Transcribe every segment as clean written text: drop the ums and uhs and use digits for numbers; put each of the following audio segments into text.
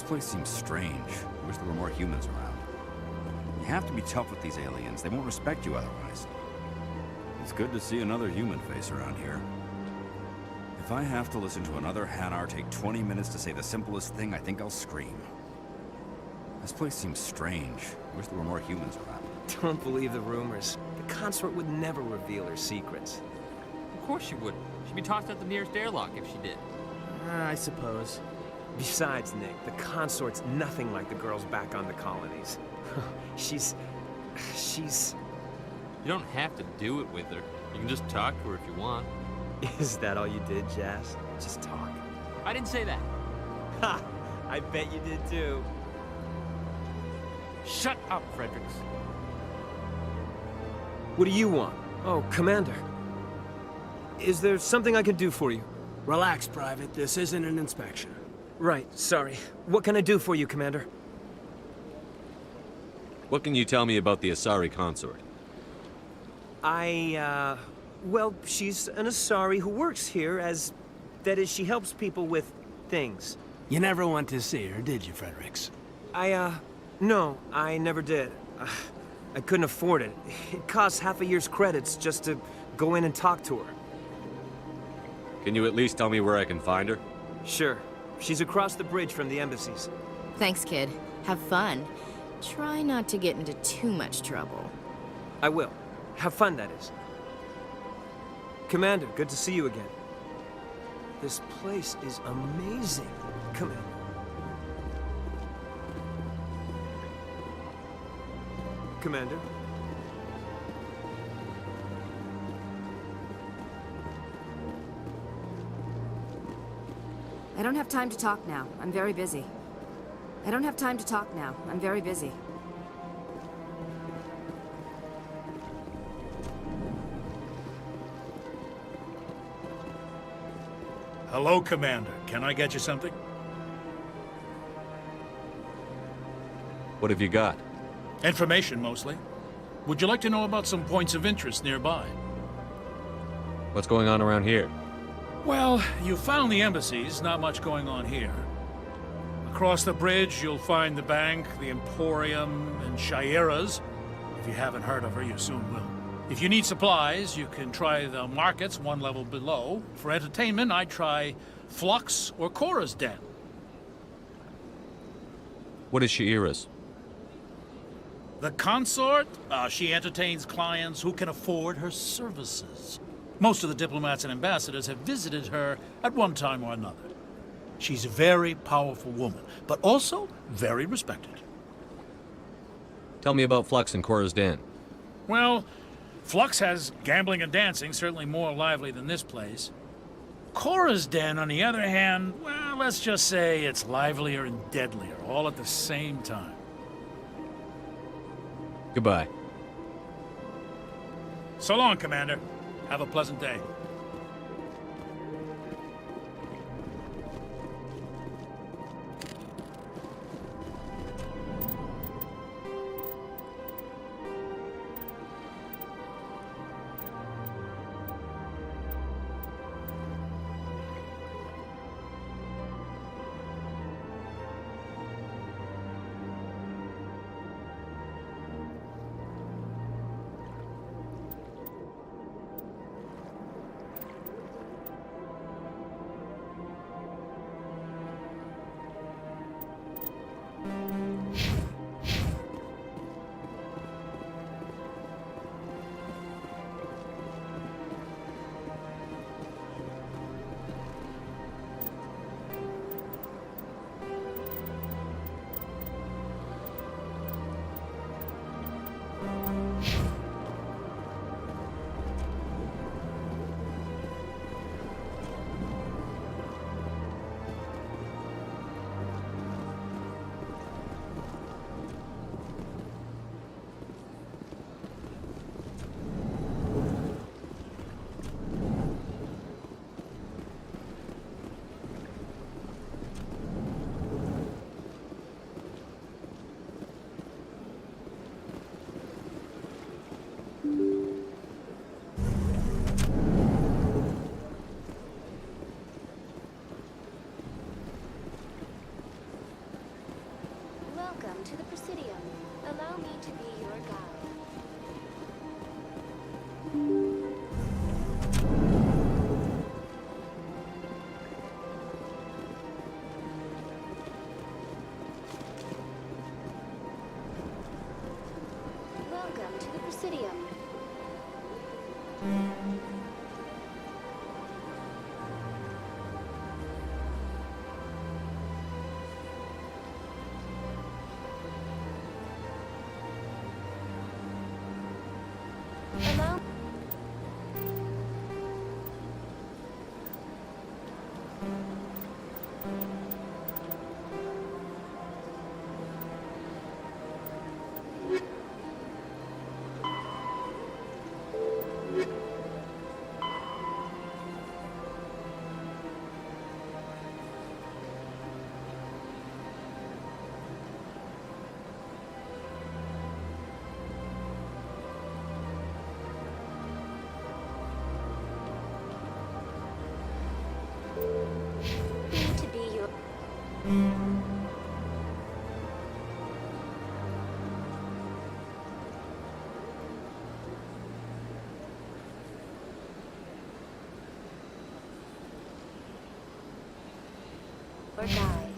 place seems strange. I wish there were more humans around. You have to be tough with these aliens. They won't respect you otherwise. It's good to see another human face around here. If I have to listen to another Hanar take 20 minutes to say the simplest thing, I think I'll scream. This place seems strange. I wish there were more humans around. Don't believe the rumors. The consort would never reveal her secrets. Of course she wouldn't. She'd be tossed out the nearest airlock if she did. I suppose. Besides, Nick, the consort's nothing like the girls back on the colonies. She's... You don't have to do it with her. You can just talk to her if you want. Is that all you did, Jazz? Just talk? I didn't say that. Ha! I bet you did too. Shut up, Fredericks. What do you want? Oh, Commander. Is there something I can do for you? Relax, Private. This isn't an inspection. Right, sorry. What can I do for you, Commander? What can you tell me about the Asari consort? Well, she's an Asari who works here as... That is, she helps people with things. You never went to see her, did you, Fredericks? No, I never did. I couldn't afford it. It costs half a year's credits just to go in and talk to her. Can you at least tell me where I can find her? Sure. She's across the bridge from the embassies. Thanks, kid. Have fun. Try not to get into too much trouble. I will. Have fun, that is. Commander, good to see you again. This place is amazing, Commander. Commander? I don't have time to talk now. I'm very busy. I don't have time to talk now. I'm very busy. Hello, Commander. Can I get you something? What have you got? Information, mostly. Would you like to know about some points of interest nearby? What's going on around here? Well, you found the embassies, not much going on here. Across the bridge, you'll find the bank, the Emporium, and Shaira's. If you haven't heard of her, you soon will. If you need supplies, you can try the markets one level below. For entertainment, I'd try Flux or Cora's Den. What is Shaira's? The consort? She entertains clients who can afford her services. Most of the diplomats and ambassadors have visited her at one time or another. She's a very powerful woman, but also very respected. Tell me about Flux and Cora's Den. Well, Flux has gambling and dancing, certainly more lively than this place. Cora's Den, on the other hand, well, let's just say it's livelier and deadlier, all at the same time. Goodbye. So long, Commander. Have a pleasant day. the Presidium. Allow me to be your guide. Welcome to the Presidium. Allow me to be your guide.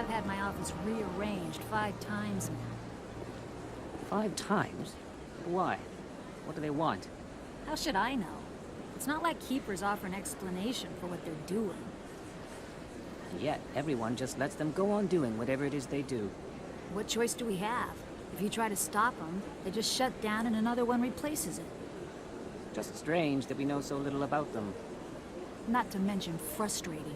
I've had my office rearranged 5 times now. 5 times? Why? What do they want? How should I know? It's not like Keepers offer an explanation for what they're doing. And yet, everyone just lets them go on doing whatever it is they do. What choice do we have? If you try to stop them, they just shut down and another one replaces it. Just strange that we know so little about them. Not to mention frustrating.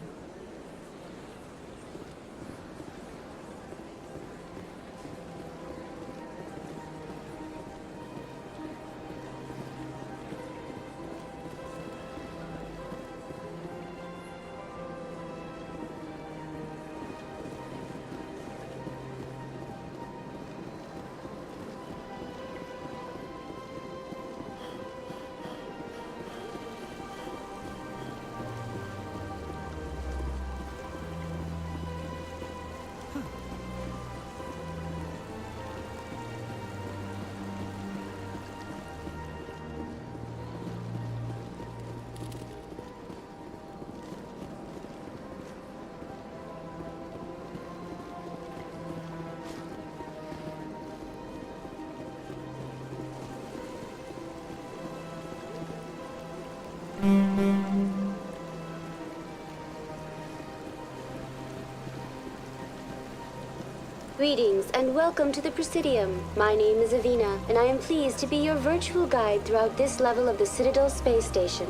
Greetings and welcome to the Presidium. My name is Avina, and I am pleased to be your virtual guide throughout this level of the Citadel space station.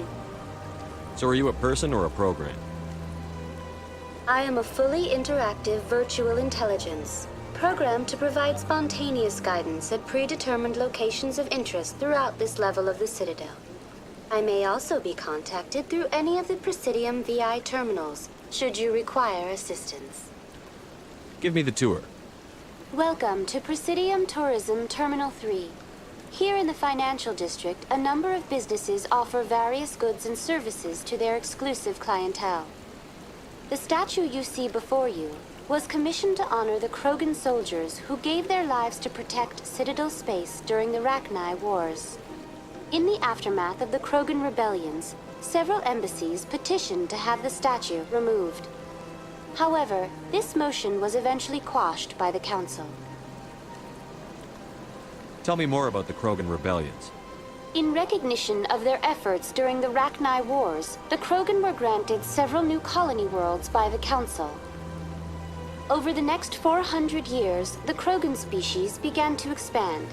So are you a person or a program? I am a fully interactive virtual intelligence, programmed to provide spontaneous guidance at predetermined locations of interest throughout this level of the Citadel. I may also be contacted through any of the Presidium VI terminals, should you require assistance. Give me the tour. Welcome to Presidium Tourism Terminal 3. Here in the financial district, a number of businesses offer various goods and services to their exclusive clientele. The statue you see before you was commissioned to honor the Krogan soldiers who gave their lives to protect Citadel space during the Rachni Wars. In the aftermath of the Krogan rebellions, several embassies petitioned to have the statue removed. However, this motion was eventually quashed by the Council. Tell me more about the Krogan rebellions. In recognition of their efforts during the Rachni Wars, the Krogan were granted several new colony worlds by the Council. Over the next 400 years, the Krogan species began to expand.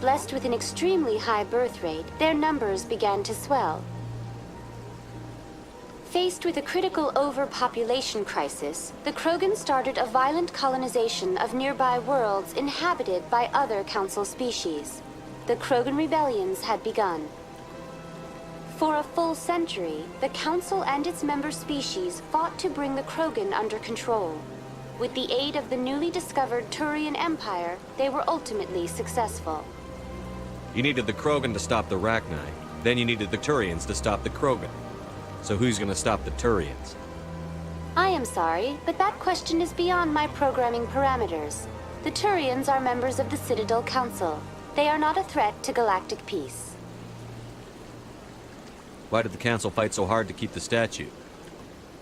Blessed with an extremely high birth rate, their numbers began to swell. Faced with a critical overpopulation crisis, the Krogan started a violent colonization of nearby worlds inhabited by other Council species. The Krogan rebellions had begun. For a full century, the Council and its member species fought to bring the Krogan under control. With the aid of the newly discovered Turian Empire, they were ultimately successful. You needed the Krogan to stop the Rachni, then you needed the Turians to stop the Krogan. So who's gonna stop the Turians? I am sorry, but that question is beyond my programming parameters. The Turians are members of the Citadel Council. They are not a threat to galactic peace. Why did the Council fight so hard to keep the statue?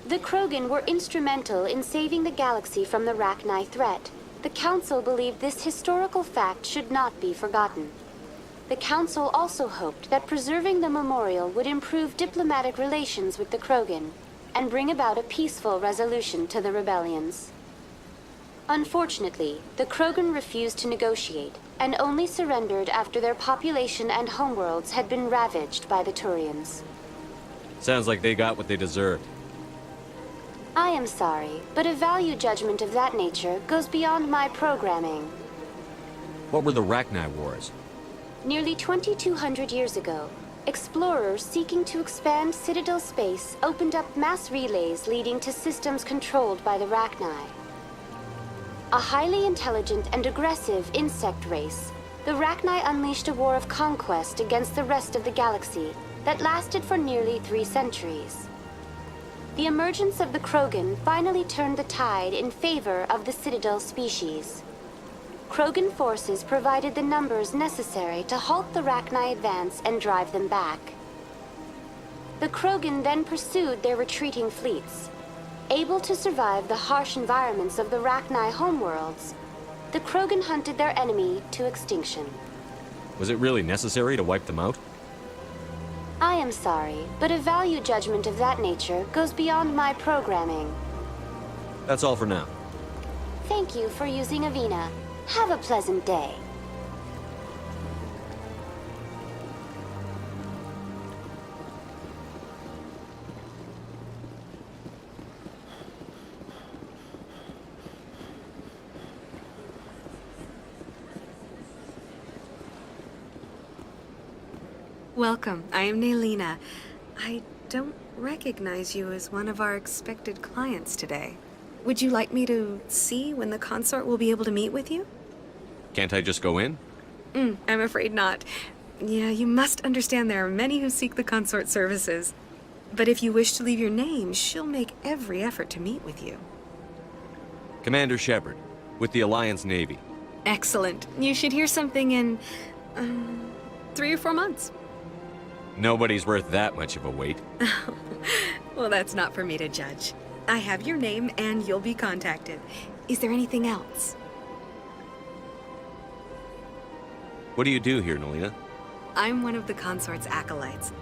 The Krogan were instrumental in saving the galaxy from the Rachni threat. The Council believed this historical fact should not be forgotten. The Council also hoped that preserving the memorial would improve diplomatic relations with the Krogan and bring about a peaceful resolution to the rebellions. Unfortunately, the Krogan refused to negotiate and only surrendered after their population and homeworlds had been ravaged by the Turians. Sounds like they got what they deserved. I am sorry, but a value judgment of that nature goes beyond my programming. What were the Rachni Wars? Nearly 2,200 years ago, explorers seeking to expand Citadel space opened up mass relays leading to systems controlled by the Rachni. A highly intelligent and aggressive insect race, the Rachni unleashed a war of conquest against the rest of the galaxy that lasted for nearly 3 centuries. The emergence of the Krogan finally turned the tide in favor of the Citadel species. Krogan forces provided the numbers necessary to halt the Rachni advance and drive them back. The Krogan then pursued their retreating fleets. Able to survive the harsh environments of the Rachni homeworlds, the Krogan hunted their enemy to extinction. Was it really necessary to wipe them out? I am sorry, but a value judgment of that nature goes beyond my programming. That's all for now. Thank you for using Avina. Have a pleasant day. Welcome. I am Naelina. I don't recognize you as one of our expected clients today. Would you like me to see when the consort will be able to meet with you? Can't I just go in? I'm afraid not. Yeah, you must understand there are many who seek the consort services. But if you wish to leave your name, she'll make every effort to meet with you. Commander Shepard, with the Alliance Navy. Excellent. You should hear something in 3 or 4 months. Nobody's worth that much of a wait. Well, that's not for me to judge. I have your name and you'll be contacted. Is there anything else? What do you do here, Naelina? I'm one of the consort's acolytes.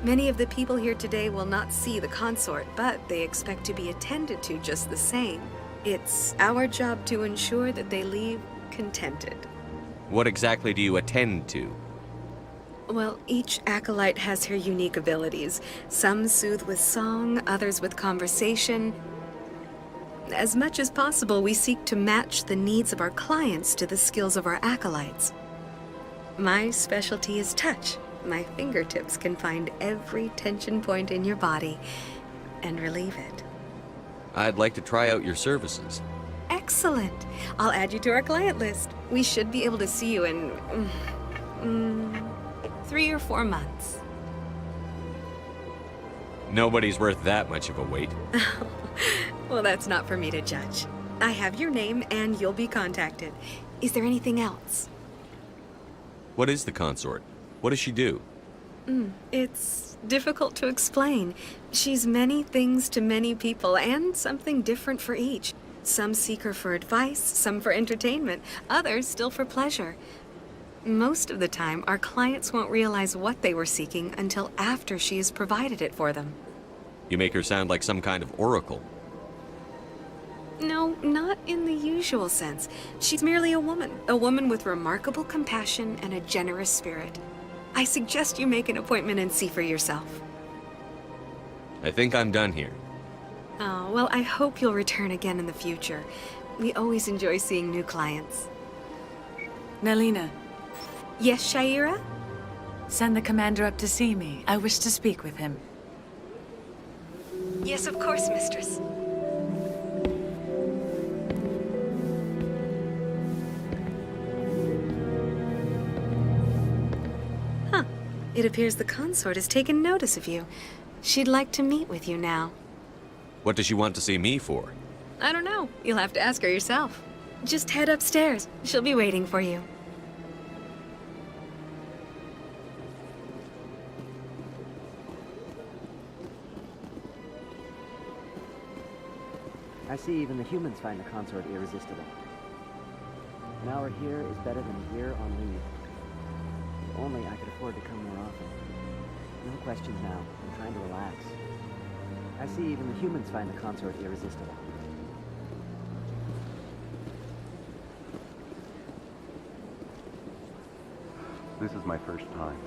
Many of the people here today will not see the consort, but they expect to be attended to just the same. It's our job to ensure that they leave contented. What exactly do you attend to? Well, each acolyte has her unique abilities. Some soothe with song, others with conversation. As much as possible, we seek to match the needs of our clients to the skills of our acolytes. My specialty is touch. My fingertips can find every tension point in your body and relieve it. I'd like to try out your services. Excellent. I'll add you to our client list. We should be able to see you in 3 or 4 months. Nobody's worth that much of a wait. Well, that's not for me to judge. I have your name and you'll be contacted. Is there anything else? What is the consort? What does she do? It's difficult to explain. She's many things to many people and something different for each. Some seek her for advice, some for entertainment, others still for pleasure. Most of the time, our clients won't realize what they were seeking until after she has provided it for them. You make her sound like some kind of oracle. No, not in the usual sense. She's merely a woman with remarkable compassion and a generous spirit. I suggest you make an appointment and see for yourself. I think I'm done here. Oh, well, I hope you'll return again in the future. We always enjoy seeing new clients. Naelina, Yes, Shaira? send the commander up to see me. I wish to speak with him. Yes, of course, mistress. Huh. It appears the consort has taken notice of you. She'd like to meet with you now. What does she want to see me for? I don't know. You'll have to ask her yourself. Just head upstairs. She'll be waiting for you. I see even the humans find the consort irresistible. An hour here is better than a year on leave. If only I could afford to come more often. No questions now. I'm trying to relax. I see even the humans find the consort irresistible. This is my first time.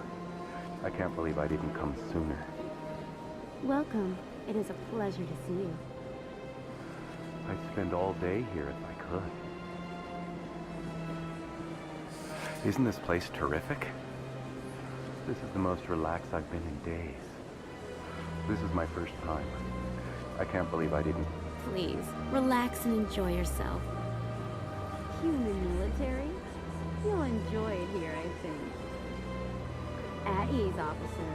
I can't believe I didn't come sooner. Welcome. It is a pleasure to see you. I'd spend all day here if I could. Isn't this place terrific? This is the most relaxed I've been in days. This is my first time. I can't believe I didn't... Please, relax and enjoy yourself. Human military? You'll enjoy it here, I think. At ease, officer.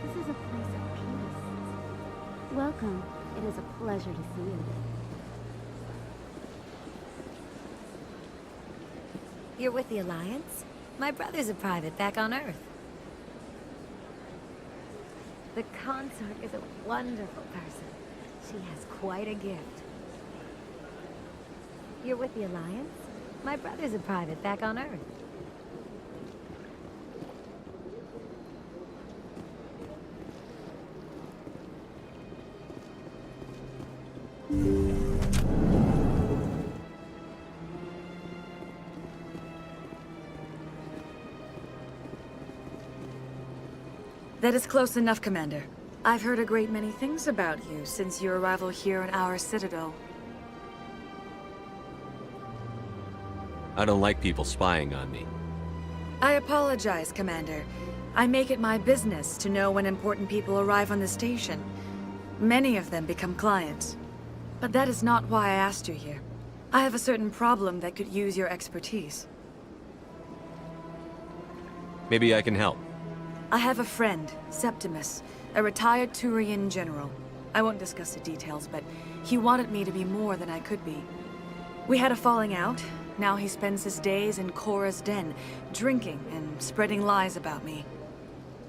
This is a place of peace. Welcome. It is a pleasure to see you. You're with the Alliance? My brother's a private back on Earth. The consort is a wonderful person. She has quite a gift. You're with the Alliance? My brother's a private back on Earth. That is close enough, Commander. I've heard a great many things about you since your arrival here in our Citadel. I don't like people spying on me. I apologize, Commander. I make it my business to know when important people arrive on the station. Many of them become clients. But that is not why I asked you here. I have a certain problem that could use your expertise. Maybe I can help. I have a friend, Septimus, a retired Turian general. I won't discuss the details, but he wanted me to be more than I could be. We had a falling out. Now he spends his days in Korra's den, drinking and spreading lies about me.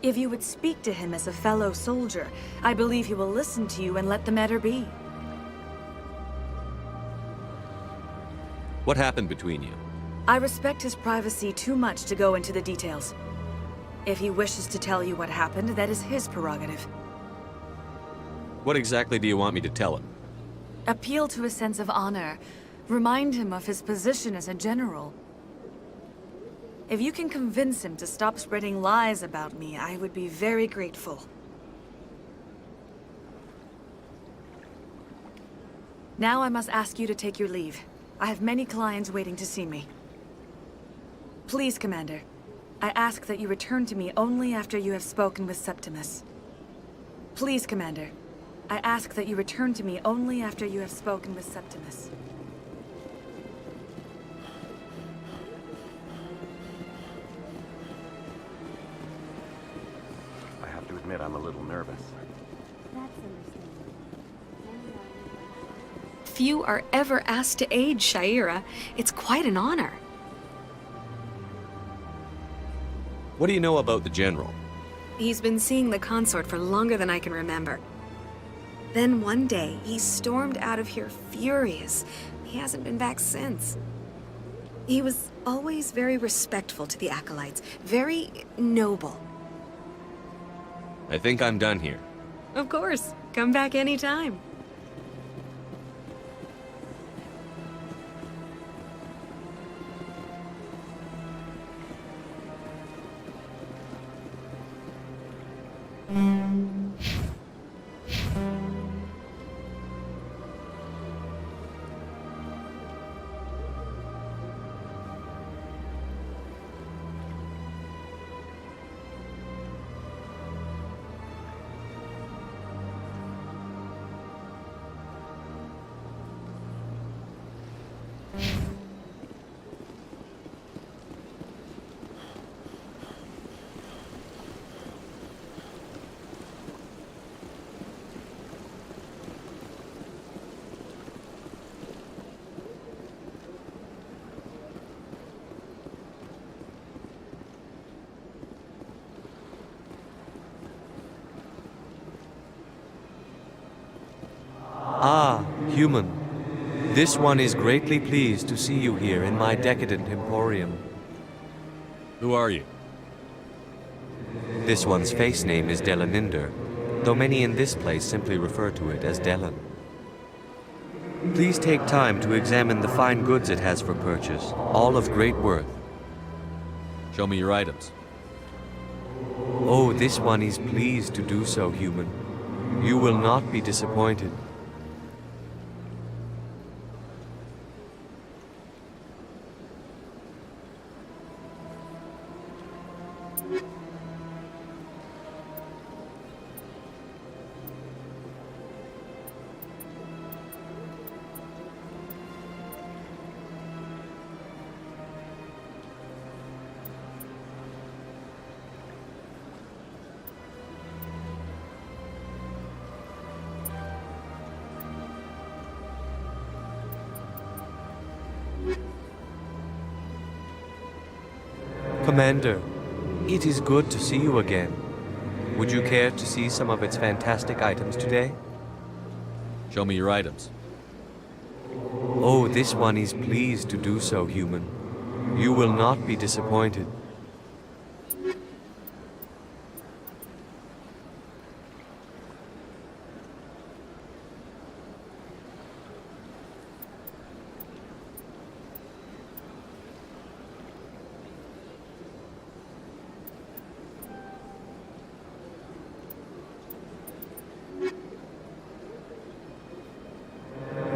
If you would speak to him as a fellow soldier, I believe he will listen to you and let the matter be. What happened between you? I respect his privacy too much to go into the details. If he wishes to tell you what happened, that is his prerogative. What exactly do you want me to tell him? Appeal to his sense of honor. Remind him of his position as a general. If you can convince him to stop spreading lies about me, I would be very grateful. Now I must ask you to take your leave. I have many clients waiting to see me. Please, Commander. I ask that you return to me only after you have spoken with Septimus. Please, Commander. I ask that you return to me only after you have spoken with Septimus. I have to admit I'm a little nervous. That's understandable. Few are ever asked to aid Sha'ira. It's quite an honor. What do you know about the General? He's been seeing the consort for longer than I can remember. Then one day, he stormed out of here furious. He hasn't been back since. He was always very respectful to the acolytes, very noble. I think I'm done here. Of course. Come back anytime. Ah, human. This one is greatly pleased to see you here in my decadent emporium. Who are you? This one's face name is Delaninder, though many in this place simply refer to it as Delan. Please take time to examine the fine goods it has for purchase, all of great worth. Show me your items. Oh, this one is pleased to do so, human. You will not be disappointed. Commander, it is good to see you again. Would you care to see some of its fantastic items today? Show me your items. Oh, this one is pleased to do so, human. You will not be disappointed.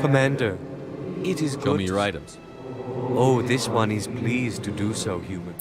Commander, it is good. Show me your items. Oh, this one is pleased to do so, human.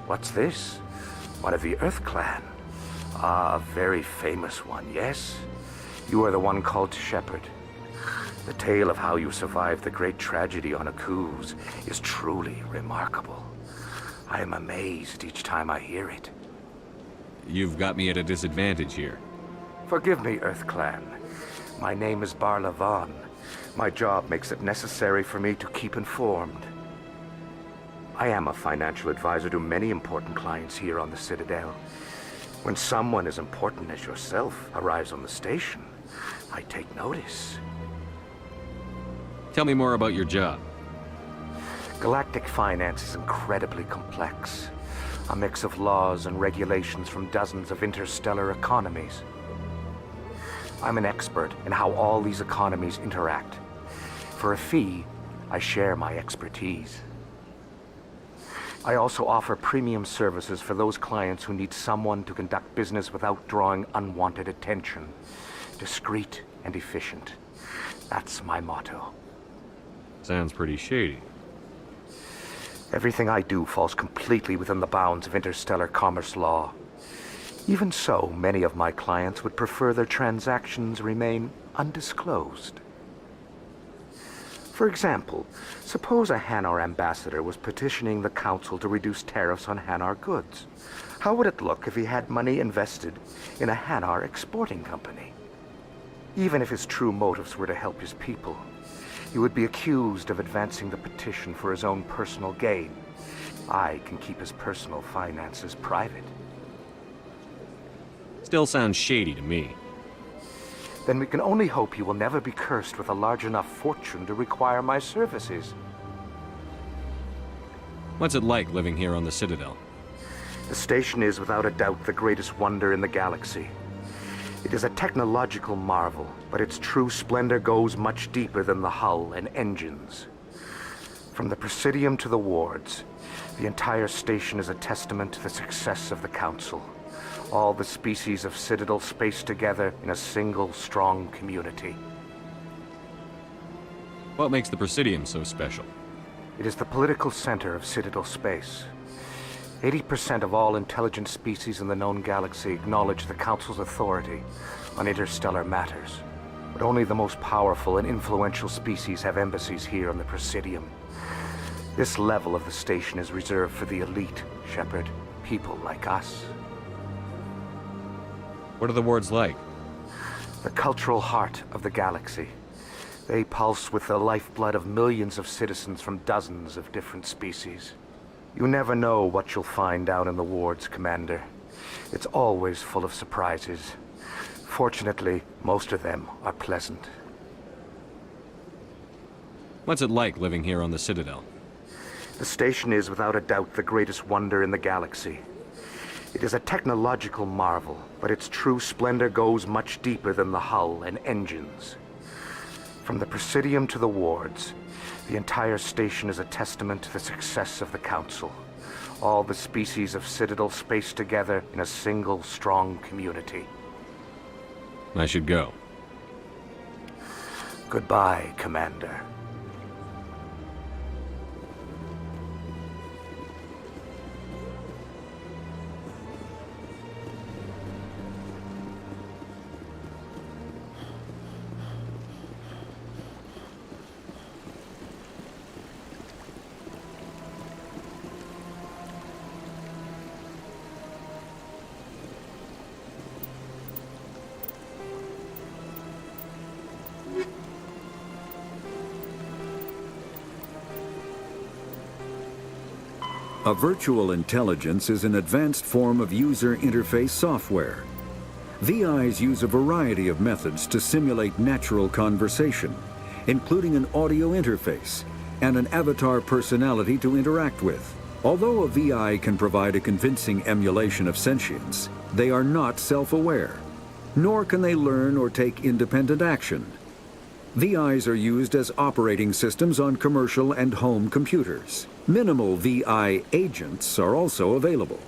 What's this? One of the Earth Clan. Ah, a very famous one, yes? You are the one called Shepherd. The tale of how you survived the great tragedy on Akuz is truly remarkable. I am amazed each time I hear it. You've got me at a disadvantage here. Forgive me, Earth Clan. My name is Barla Vaughn. My job makes it necessary for me to keep informed. I am a financial advisor to many important clients here on the Citadel. When someone as important as yourself arrives on the station, I take notice. Tell me more about your job. Galactic finance is incredibly complex. A mix of laws and regulations from dozens of interstellar economies. I'm an expert in how all these economies interact. For a fee, I share my expertise. I also offer premium services for those clients who need someone to conduct business without drawing unwanted attention. Discreet and efficient. That's my motto. Sounds pretty shady. Everything I do falls completely within the bounds of interstellar commerce law. Even so, many of my clients would prefer their transactions remain undisclosed. For example, suppose a Hanar ambassador was petitioning the council to reduce tariffs on Hanar goods. How would it look if he had money invested in a Hanar exporting company? Even if his true motives were to help his people, he would be accused of advancing the petition for his own personal gain. I can keep his personal finances private. Still sounds shady to me. Then we can only hope he will never be cursed with a large enough fortune to require my services. What's it like living here on the Citadel? The station is without a doubt the greatest wonder in the galaxy. It is a technological marvel, but its true splendor goes much deeper than the hull and engines. From the Presidium to the wards, the entire station is a testament to the success of the Council. All the species of Citadel spaced together in a single, strong community. What makes the Presidium so special? It is the political center of Citadel space. 80% of all intelligent species in the known galaxy acknowledge the Council's authority on interstellar matters. But only the most powerful and influential species have embassies here on the Presidium. This level of the station is reserved for the elite, Shepard. People like us. What are the wards like? The cultural heart of the galaxy. They pulse with the lifeblood of millions of citizens from dozens of different species. You never know what you'll find down in the wards, Commander. It's always full of surprises. Fortunately, most of them are pleasant. What's it like living here on the Citadel? The station is without a doubt the greatest wonder in the galaxy. It is a technological marvel, but its true splendor goes much deeper than the hull and engines. From the Presidium to the wards, the entire station is a testament to the success of the Council. All the species of Citadel spaced together in a single, strong community. I should go. Goodbye, Commander. A virtual intelligence is an advanced form of user interface software. VIs use a variety of methods to simulate natural conversation, including an audio interface and an avatar personality to interact with. Although a VI can provide a convincing emulation of sentience, they are not self-aware, nor can they learn or take independent action. VIs are used as operating systems on commercial and home computers. Minimal VI agents are also available.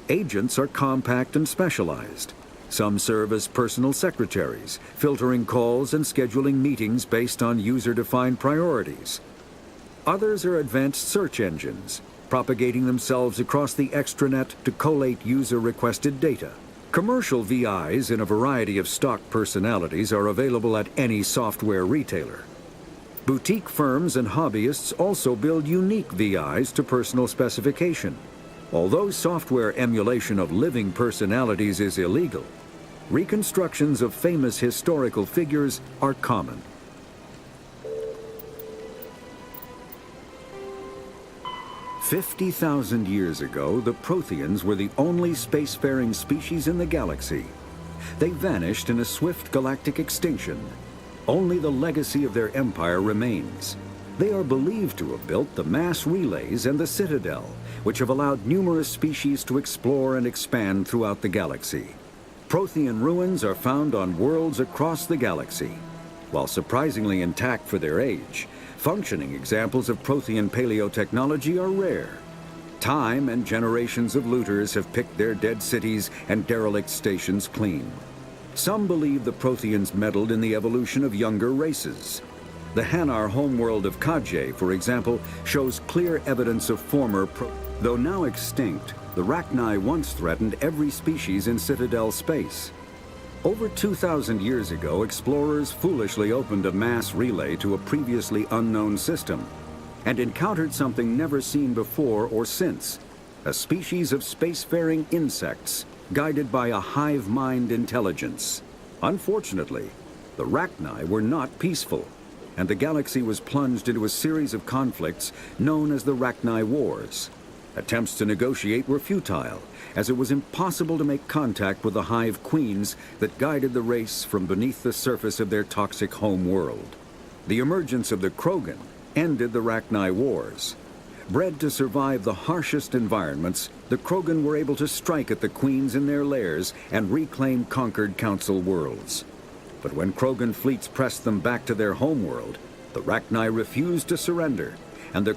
Agents are compact and specialized. Some serve as personal secretaries, filtering calls and scheduling meetings based on user-defined priorities. Others are advanced search engines, propagating themselves across the extranet to collate user-requested data. Commercial VIs in a variety of stock personalities are available at any software retailer. Boutique firms and hobbyists also build unique VIs to personal specification. Although software emulation of living personalities is illegal, reconstructions of famous historical figures are common. "50,000 years ago, the Protheans were the only spacefaring species in the galaxy. They vanished in a swift galactic extinction. Only the legacy of their empire remains. They are believed to have built the mass relays and the Citadel, which have allowed numerous species to explore and expand throughout the galaxy. Prothean ruins are found on worlds across the galaxy. While surprisingly intact for their age, functioning examples of Prothean paleotechnology are rare. Time and generations of looters have picked their dead cities and derelict stations clean. Some believe the Protheans meddled in the evolution of younger races. The Hanar homeworld of Kajay, for example, shows clear evidence of former Though now extinct, the Rachni once threatened every species in Citadel space. Over 2,000 years ago, explorers foolishly opened a mass relay to a previously unknown system and encountered something never seen before or since, a species of spacefaring insects guided by a hive mind intelligence. Unfortunately, the Rachni were not peaceful, and the galaxy was plunged into a series of conflicts known as the Rachni Wars. Attempts to negotiate were futile, as it was impossible to make contact with the hive queens that guided the race from beneath the surface of their toxic home world. The emergence of the Krogan ended the Rachni Wars. Bred to survive the harshest environments, the Krogan were able to strike at the queens in their lairs and reclaim conquered Council worlds. But when Krogan fleets pressed them back to their homeworld, the Rachni refused to surrender, and the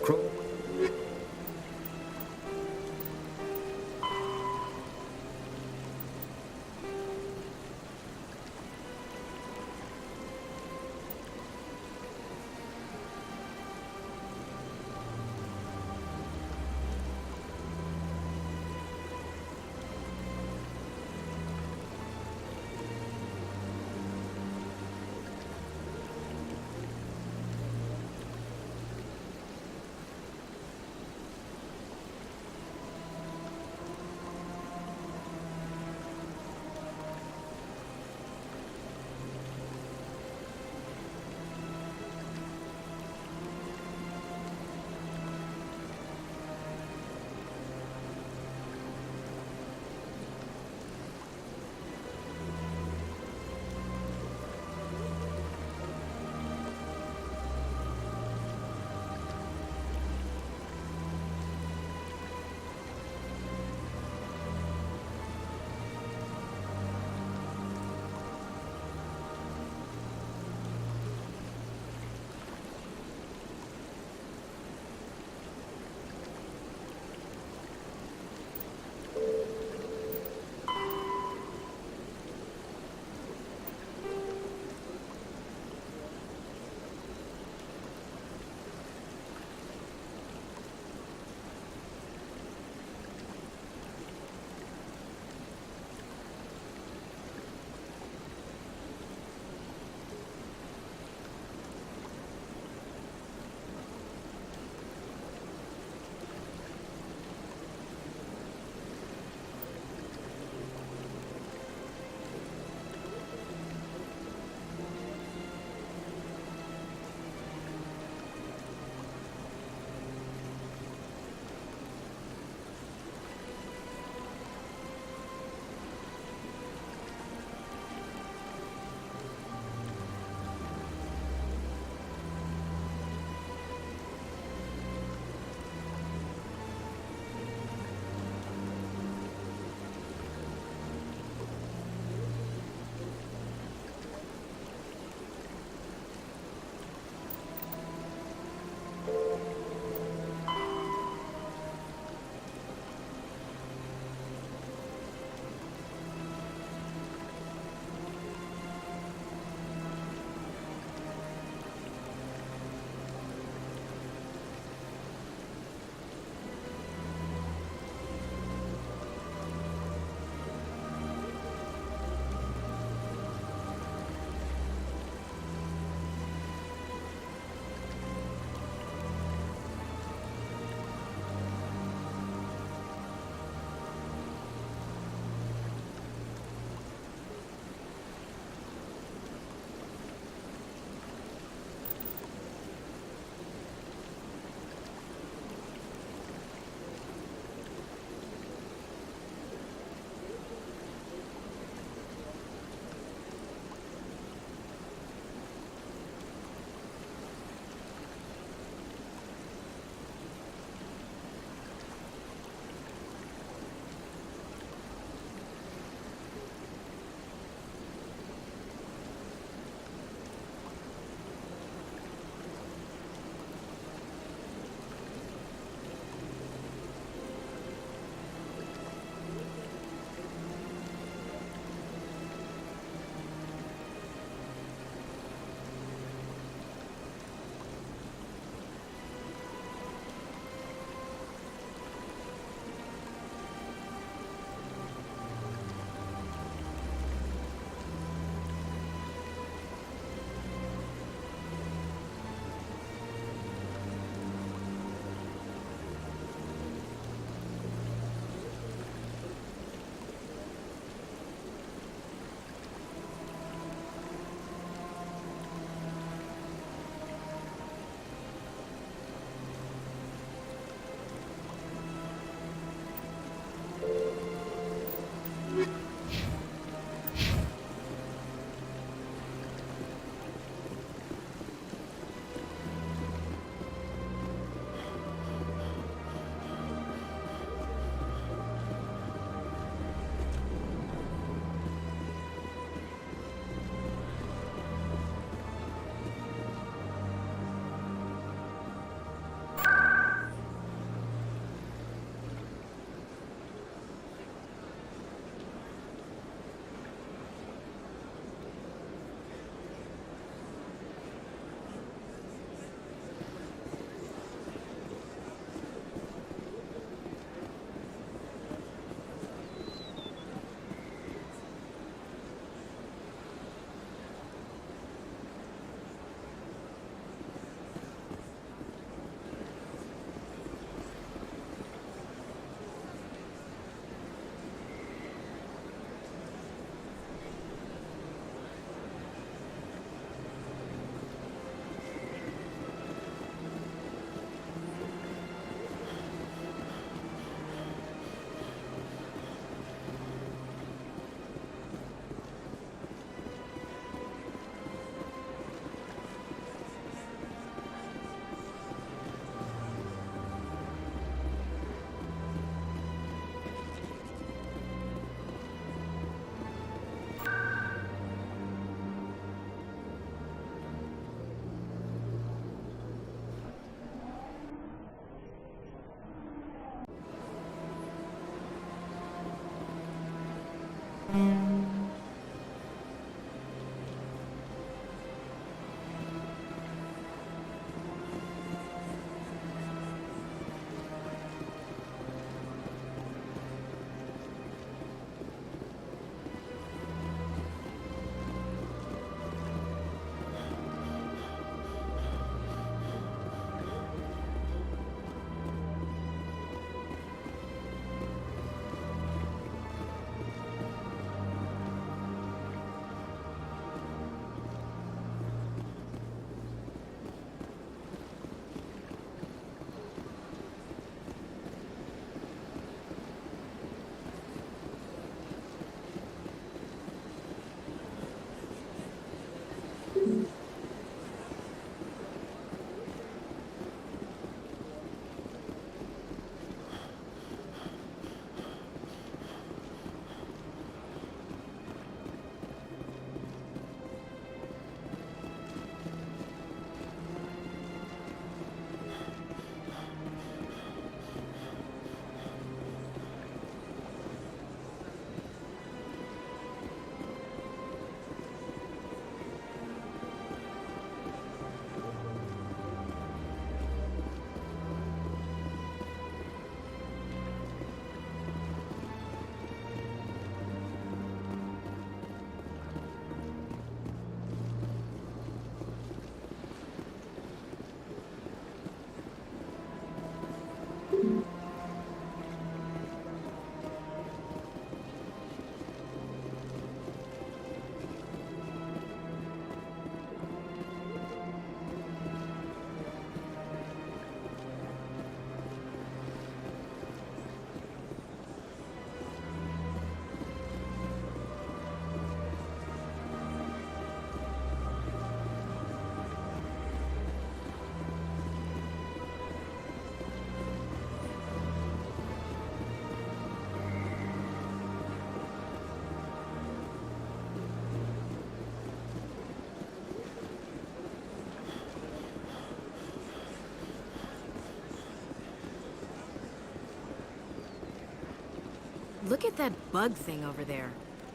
Look at that bug thing over there.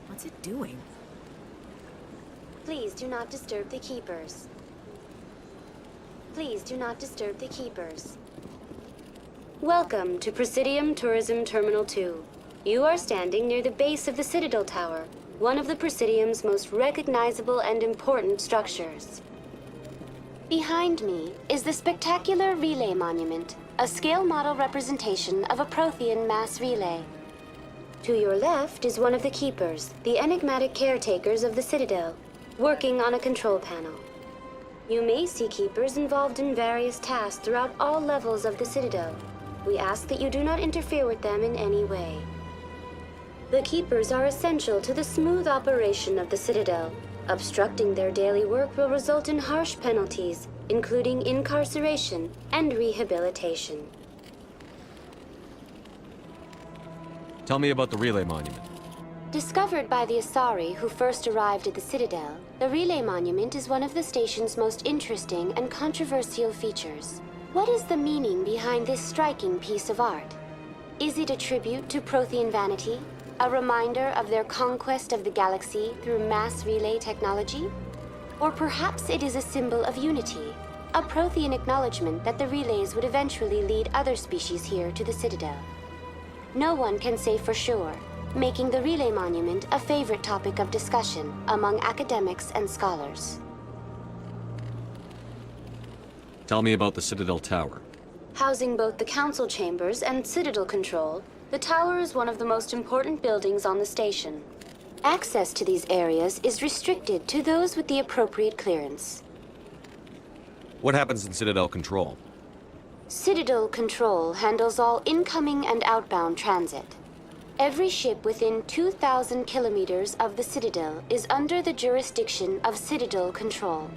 What's it doing? Please do not disturb the keepers. Please do not disturb the keepers. Welcome to Presidium Tourism Terminal 2. You are standing near the base of the Citadel Tower, one of the Presidium's most recognizable and important structures. Behind me is the spectacular Relay Monument, a scale model representation of a Prothean mass relay. To your left is one of the keepers, the enigmatic caretakers of the Citadel, working on a control panel. You may see keepers involved in various tasks throughout all levels of the Citadel. We ask that you do not interfere with them in any way. The keepers are essential to the smooth operation of the Citadel. Obstructing their daily work will result in harsh penalties, including incarceration and rehabilitation. Tell me about the Relay Monument. Discovered by the Asari who first arrived at the Citadel, the Relay Monument is one of the station's most interesting and controversial features. What is the meaning behind this striking piece of art? Is it a tribute to Prothean vanity? A reminder of their conquest of the galaxy through mass relay technology? Or perhaps it is a symbol of unity, a Prothean acknowledgement that the relays would eventually lead other species here to the Citadel. No one can say for sure, making the Relay Monument a favorite topic of discussion among academics and scholars. Tell me about the Citadel Tower. Housing both the council chambers and Citadel control, the tower is one of the most important buildings on the station. Access to these areas is restricted to those with the appropriate clearance. What happens in Citadel Control? Citadel Control handles all incoming and outbound transit. Every ship within 2,000 kilometers of the Citadel is under the jurisdiction of Citadel Control.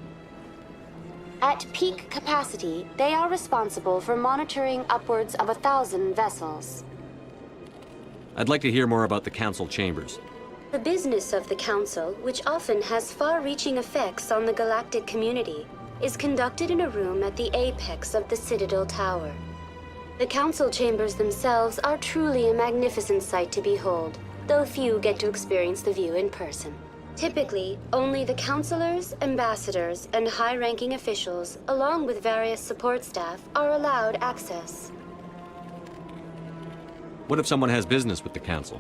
At peak capacity, they are responsible for monitoring upwards of 1,000 vessels. I'd like to hear more about the Council Chambers. The business of the Council, which often has far-reaching effects on the galactic community, is conducted in a room at the apex of the Citadel Tower. The Council Chambers themselves are truly a magnificent sight to behold, though few get to experience the view in person. Typically, only the councilors, ambassadors, and high-ranking officials, along with various support staff, are allowed access. What if someone has business with the Council?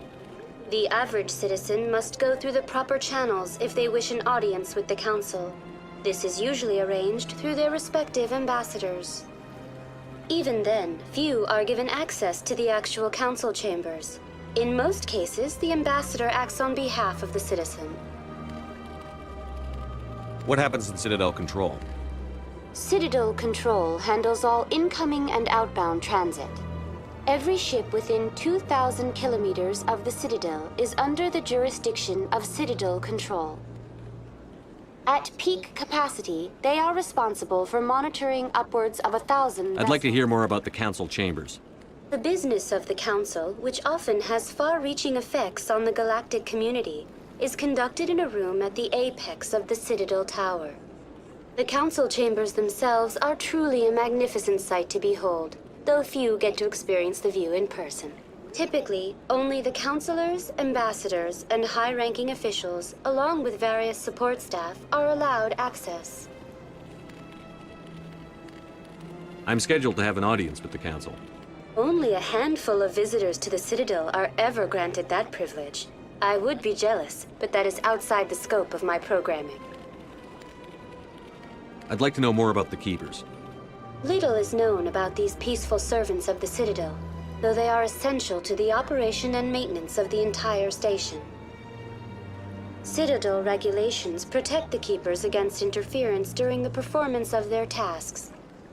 The average citizen must go through the proper channels if they wish an audience with the Council. This is usually arranged through their respective ambassadors. Even then, few are given access to the actual Council chambers. In most cases, the ambassador acts on behalf of the citizen. What happens in Citadel Control? Citadel Control handles all incoming and outbound transit. Every ship within 2,000 kilometers of the Citadel is under the jurisdiction of Citadel Control. At peak capacity, they are responsible for monitoring upwards of 1,000 I'd like to hear more about the Council Chambers. The business of the Council, which often has far-reaching effects on the galactic community, is conducted in a room at the apex of the Citadel Tower. The Council Chambers themselves are truly a magnificent sight to behold, though few get to experience the view in person. Typically, only the councilors, ambassadors, and high-ranking officials, along with various support staff, are allowed access. I'm scheduled to have an audience with the Council. Only a handful of visitors to the Citadel are ever granted that privilege. I would be jealous, but that is outside the scope of my programming. I'd like to know more about the Keepers. Little is known about these peaceful servants of the Citadel, though they are essential to the operation and maintenance of the entire station. Citadel regulations protect the Keepers against interference during the performance of their tasks.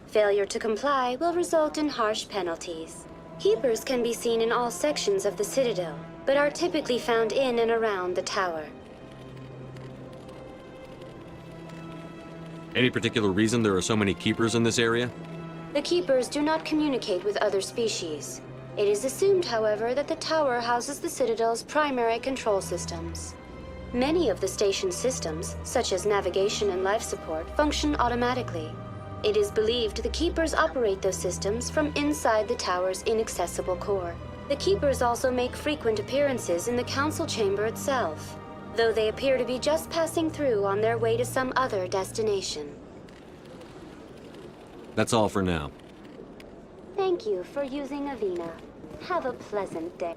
Failure to comply will result in harsh penalties. Keepers can be seen in all sections of the Citadel, but are typically found in and around the tower. Any particular reason there are so many Keepers in this area? The Keepers do not communicate with other species. It is assumed, however, that the tower houses the Citadel's primary control systems. Many of the station's systems, such as navigation and life support, function automatically. It is believed the Keepers operate those systems from inside the tower's inaccessible core. The Keepers also make frequent appearances in the Council Chamber itself, though they appear to be just passing through on their way to some other destination. That's all for now. Thank you for using Avina. Have a pleasant day.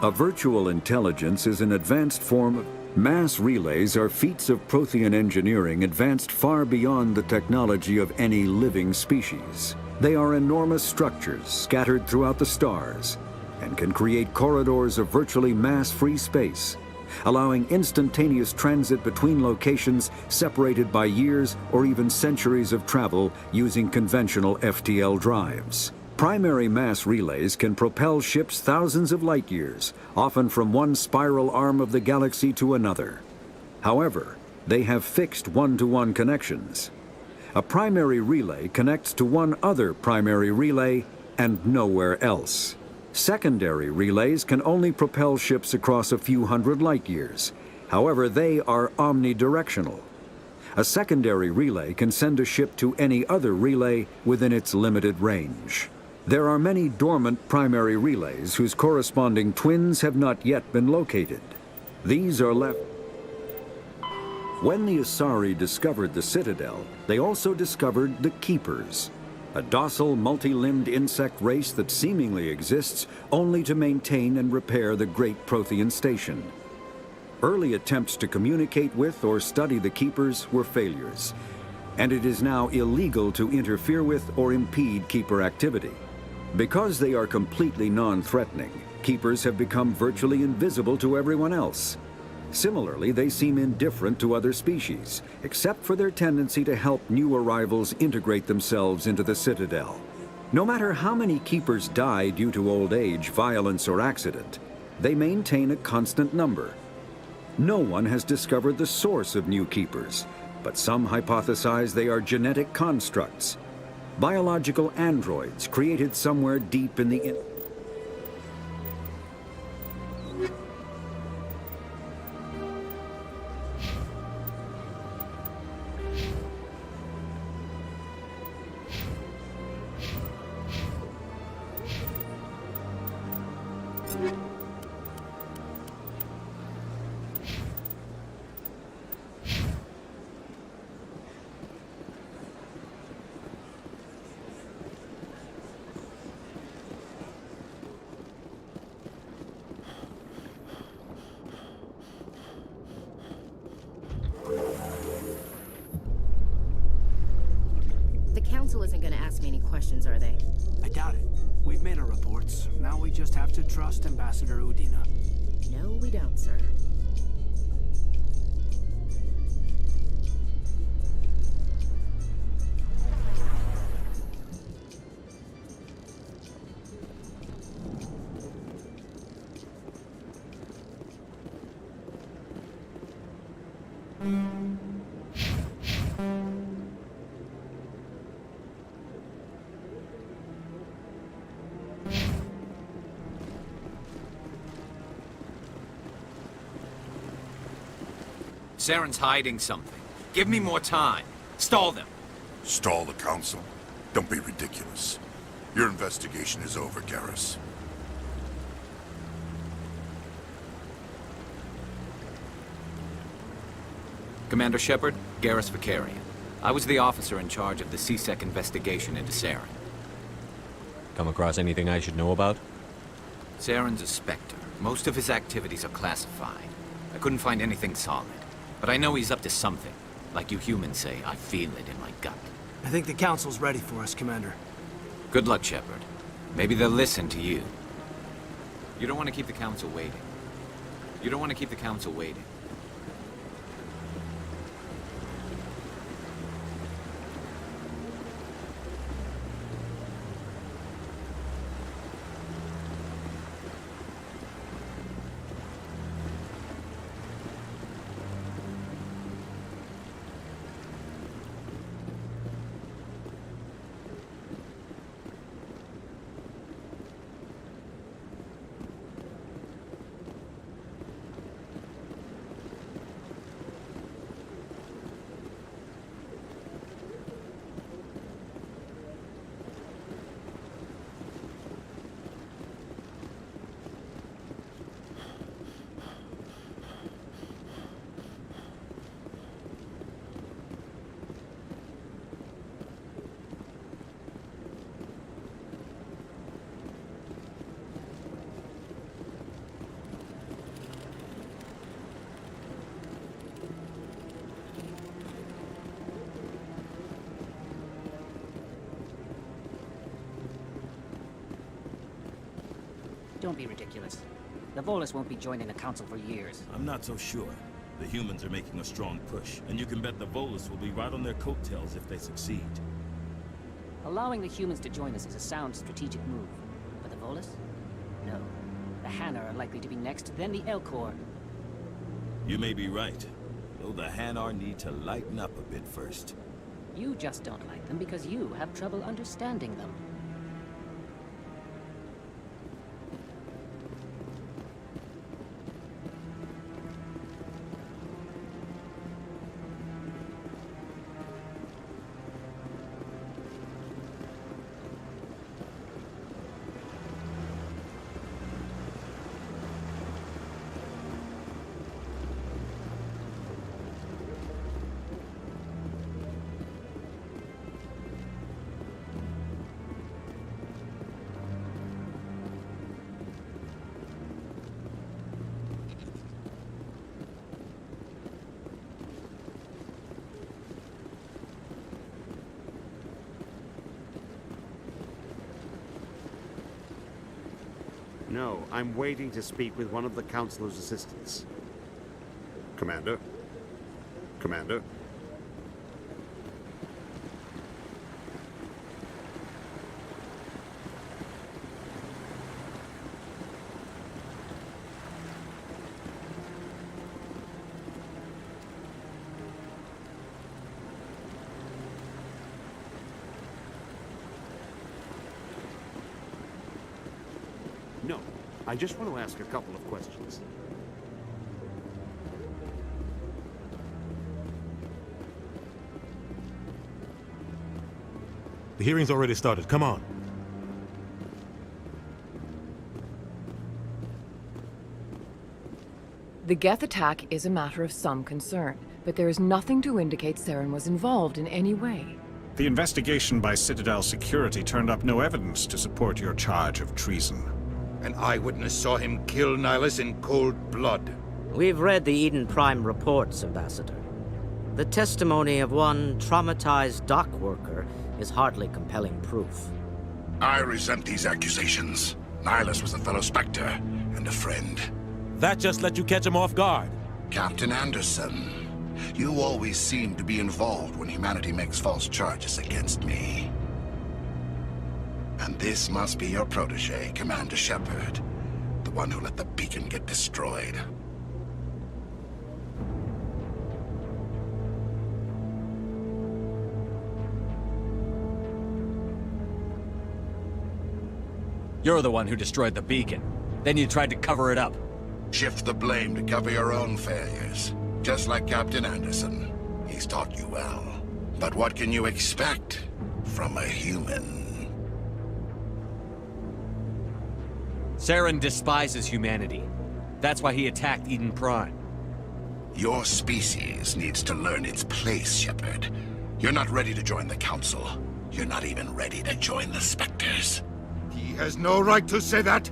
A virtual intelligence is an advanced form of... Mass relays are feats of Prothean engineering advanced far beyond the technology of any living species. They are enormous structures scattered throughout the stars and can create corridors of virtually mass-free space, allowing instantaneous transit between locations separated by years or even centuries of travel using conventional FTL drives. Primary mass relays can propel ships thousands of light years, often from one spiral arm of the galaxy to another. However, they have fixed one-to-one connections. A primary relay connects to one other primary relay and nowhere else. Secondary relays can only propel ships across a few hundred light years. However, they are omnidirectional. A secondary relay can send a ship to any other relay within its limited range. There are many dormant primary relays whose corresponding twins have not yet been located. These are left... When the Asari discovered the Citadel, they also discovered the Keepers, a docile, multi-limbed insect race that seemingly exists only to maintain and repair the Great Prothean Station. Early attempts to communicate with or study the Keepers were failures, and it is now illegal to interfere with or impede Keeper activity. Because they are completely non-threatening, Keepers have become virtually invisible to everyone else. Similarly, they seem indifferent to other species, except for their tendency to help new arrivals integrate themselves into the Citadel. No matter how many Keepers die due to old age, violence, or accident, they maintain a constant number. No one has discovered the source of new Keepers, but some hypothesize they are genetic constructs. Biological androids created somewhere deep in the... The Council isn't gonna ask me any questions, are they? I doubt it. We've made our reports. Now we just have to trust Ambassador Udina. No, we don't, sir. Saren's hiding something. Give me more time. Stall them. Stall the Council? Don't be ridiculous. Your investigation is over, Garrus. Commander Shepard, Garrus Vicarian. I was the officer in charge of the CSEC investigation into Saren. Come across anything I should know about? Saren's a Spectre. Most of his activities are classified. I couldn't find anything solid. But I know he's up to something. Like you humans say, I feel it in my gut. I think the Council's ready for us, Commander. Good luck, Shepard. Maybe they'll listen to you. You don't want to keep the Council waiting. You don't want to keep the Council waiting. Don't be ridiculous. The Volus won't be joining the Council for years. I'm not so sure. The humans are making a strong push, and you can bet the Volus will be right on their coattails if they succeed. Allowing the humans to join us is a sound strategic move. But the Volus? No. The Hanna are likely to be next, then the Elcor. You may be right, though the Hanar need to lighten up a bit first. You just don't like them because you have trouble understanding them. No, I'm waiting to speak with one of the Councilor's assistants. Commander? Commander? No, I just want to ask a couple of questions. The hearing's already started. Come on. The Geth attack is a matter of some concern, but there is nothing to indicate Saren was involved in any way. The investigation by Citadel Security turned up no evidence to support your charge of treason. An eyewitness saw him kill Nihilus in cold blood. We've read the Eden Prime reports, Ambassador. The testimony of one traumatized dock worker is hardly compelling proof. I resent these accusations. Nihilus was a fellow Spectre and a friend. That just let you catch him off guard. Captain Anderson, you always seem to be involved when humanity makes false charges against me. And this must be your protege, Commander Shepard. The one who let the beacon get destroyed. You're the one who destroyed the beacon. Then you tried to cover it up. Shift the blame to cover your own failures. Just like Captain Anderson. He's taught you well. But what can you expect from a human? Saren despises humanity. That's why he attacked Eden Prime. Your species needs to learn its place, Shepard. You're not ready to join the Council. You're not even ready to join the Spectres. He has no right to say that.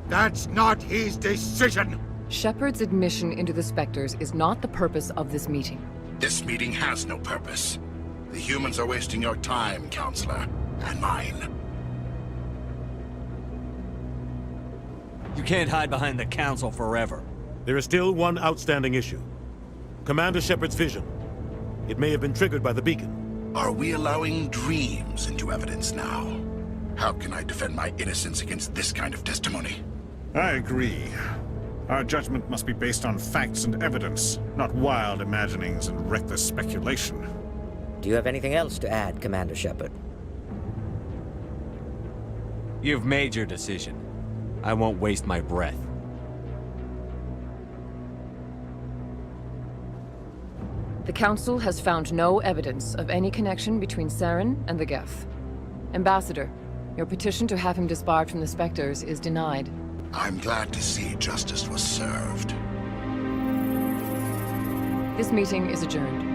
That's not his decision. Shepard's admission into the Spectres is not the purpose of this meeting. This meeting has no purpose. The humans are wasting your time, Counselor, and mine. You can't hide behind the Council forever. There is still one outstanding issue. Commander Shepard's vision. It may have been triggered by the beacon. Are we allowing dreams into evidence now? How can I defend my innocence against this kind of testimony? I agree. Our judgment must be based on facts and evidence, not wild imaginings and reckless speculation. Do you have anything else to add, Commander Shepard? You've made your decision. I won't waste my breath. The Council has found no evidence of any connection between Saren and the Geth. Ambassador, your petition to have him disbarred from the Spectres is denied. I'm glad to see justice was served. This meeting is adjourned.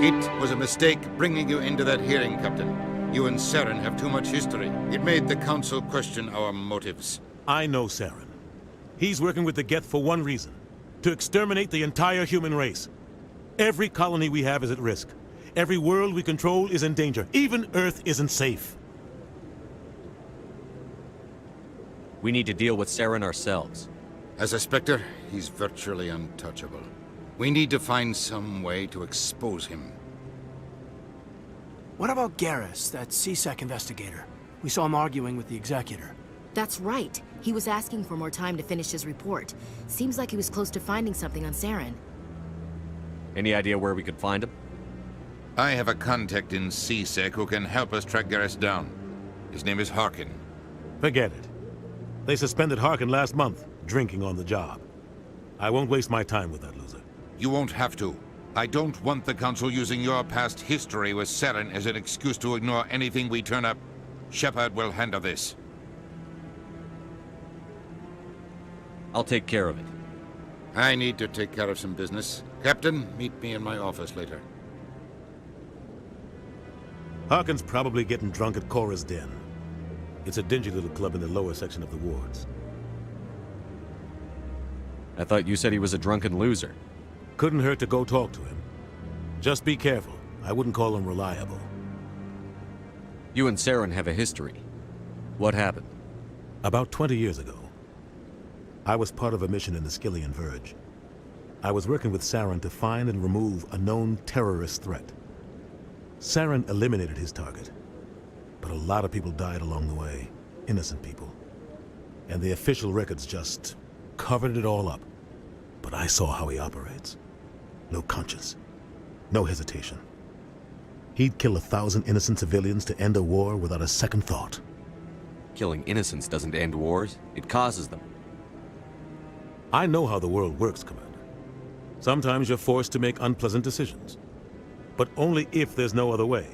It was a mistake bringing you into that hearing, Captain. You and Saren have too much history. It made the Council question our motives. I know Saren. He's working with the Geth for one reason. To exterminate the entire human race. Every colony we have is at risk. Every world we control is in danger. Even Earth isn't safe. We need to deal with Saren ourselves. As a Spectre, he's virtually untouchable. We need to find some way to expose him. What about Garrus, that CSEC investigator? We saw him arguing with the Executor. That's right. He was asking for more time to finish his report. Seems like he was close to finding something on Saren. Any idea where we could find him? I have a contact in CSEC who can help us track Garrus down. His name is Harkin. Forget it. They suspended Harkin last month, drinking on the job. I won't waste my time with that loser. You won't have to. I don't want the Council using your past history with Saren as an excuse to ignore anything we turn up. Shepard will handle this. I'll take care of it. I need to take care of some business. Captain, meet me in my office later. Harkin's probably getting drunk at Cora's Den. It's a dingy little club in the lower section of the wards. I thought you said he was a drunken loser. Couldn't hurt to go talk to him. Just be careful. I wouldn't call him reliable. You and Saren have a history. What happened? About 20 years ago, I was part of a mission in the Skillian Verge. I was working with Saren to find and remove a known terrorist threat. Saren eliminated his target, but a lot of people died along the way. Innocent people. And the official records just covered it all up. But I saw how he operates. No conscience. No hesitation. He'd kill 1,000 innocent civilians to end a war without a second thought. Killing innocents doesn't end wars, it causes them. I know how the world works, Commander. Sometimes you're forced to make unpleasant decisions. But only if there's no other way.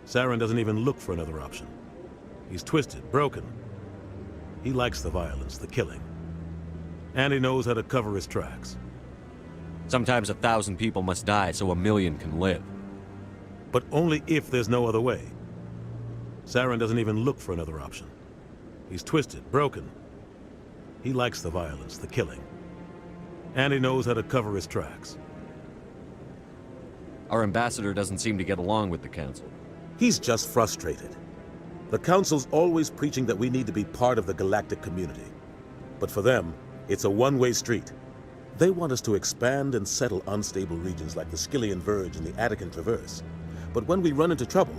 Saren doesn't even look for another option. He's twisted, broken. He likes the violence, the killing. And he knows how to cover his tracks. Sometimes 1,000 people must die so 1,000,000 can live. But only if there's no other way. Saren doesn't even look for another option. He's twisted, broken. He likes the violence, the killing. And he knows how to cover his tracks. Our ambassador doesn't seem to get along with the Council. He's just frustrated. The Council's always preaching that we need to be part of the galactic community. But for them, it's a one-way street. They want us to expand and settle unstable regions like the Skillian Verge and the Attican Traverse. But when we run into trouble,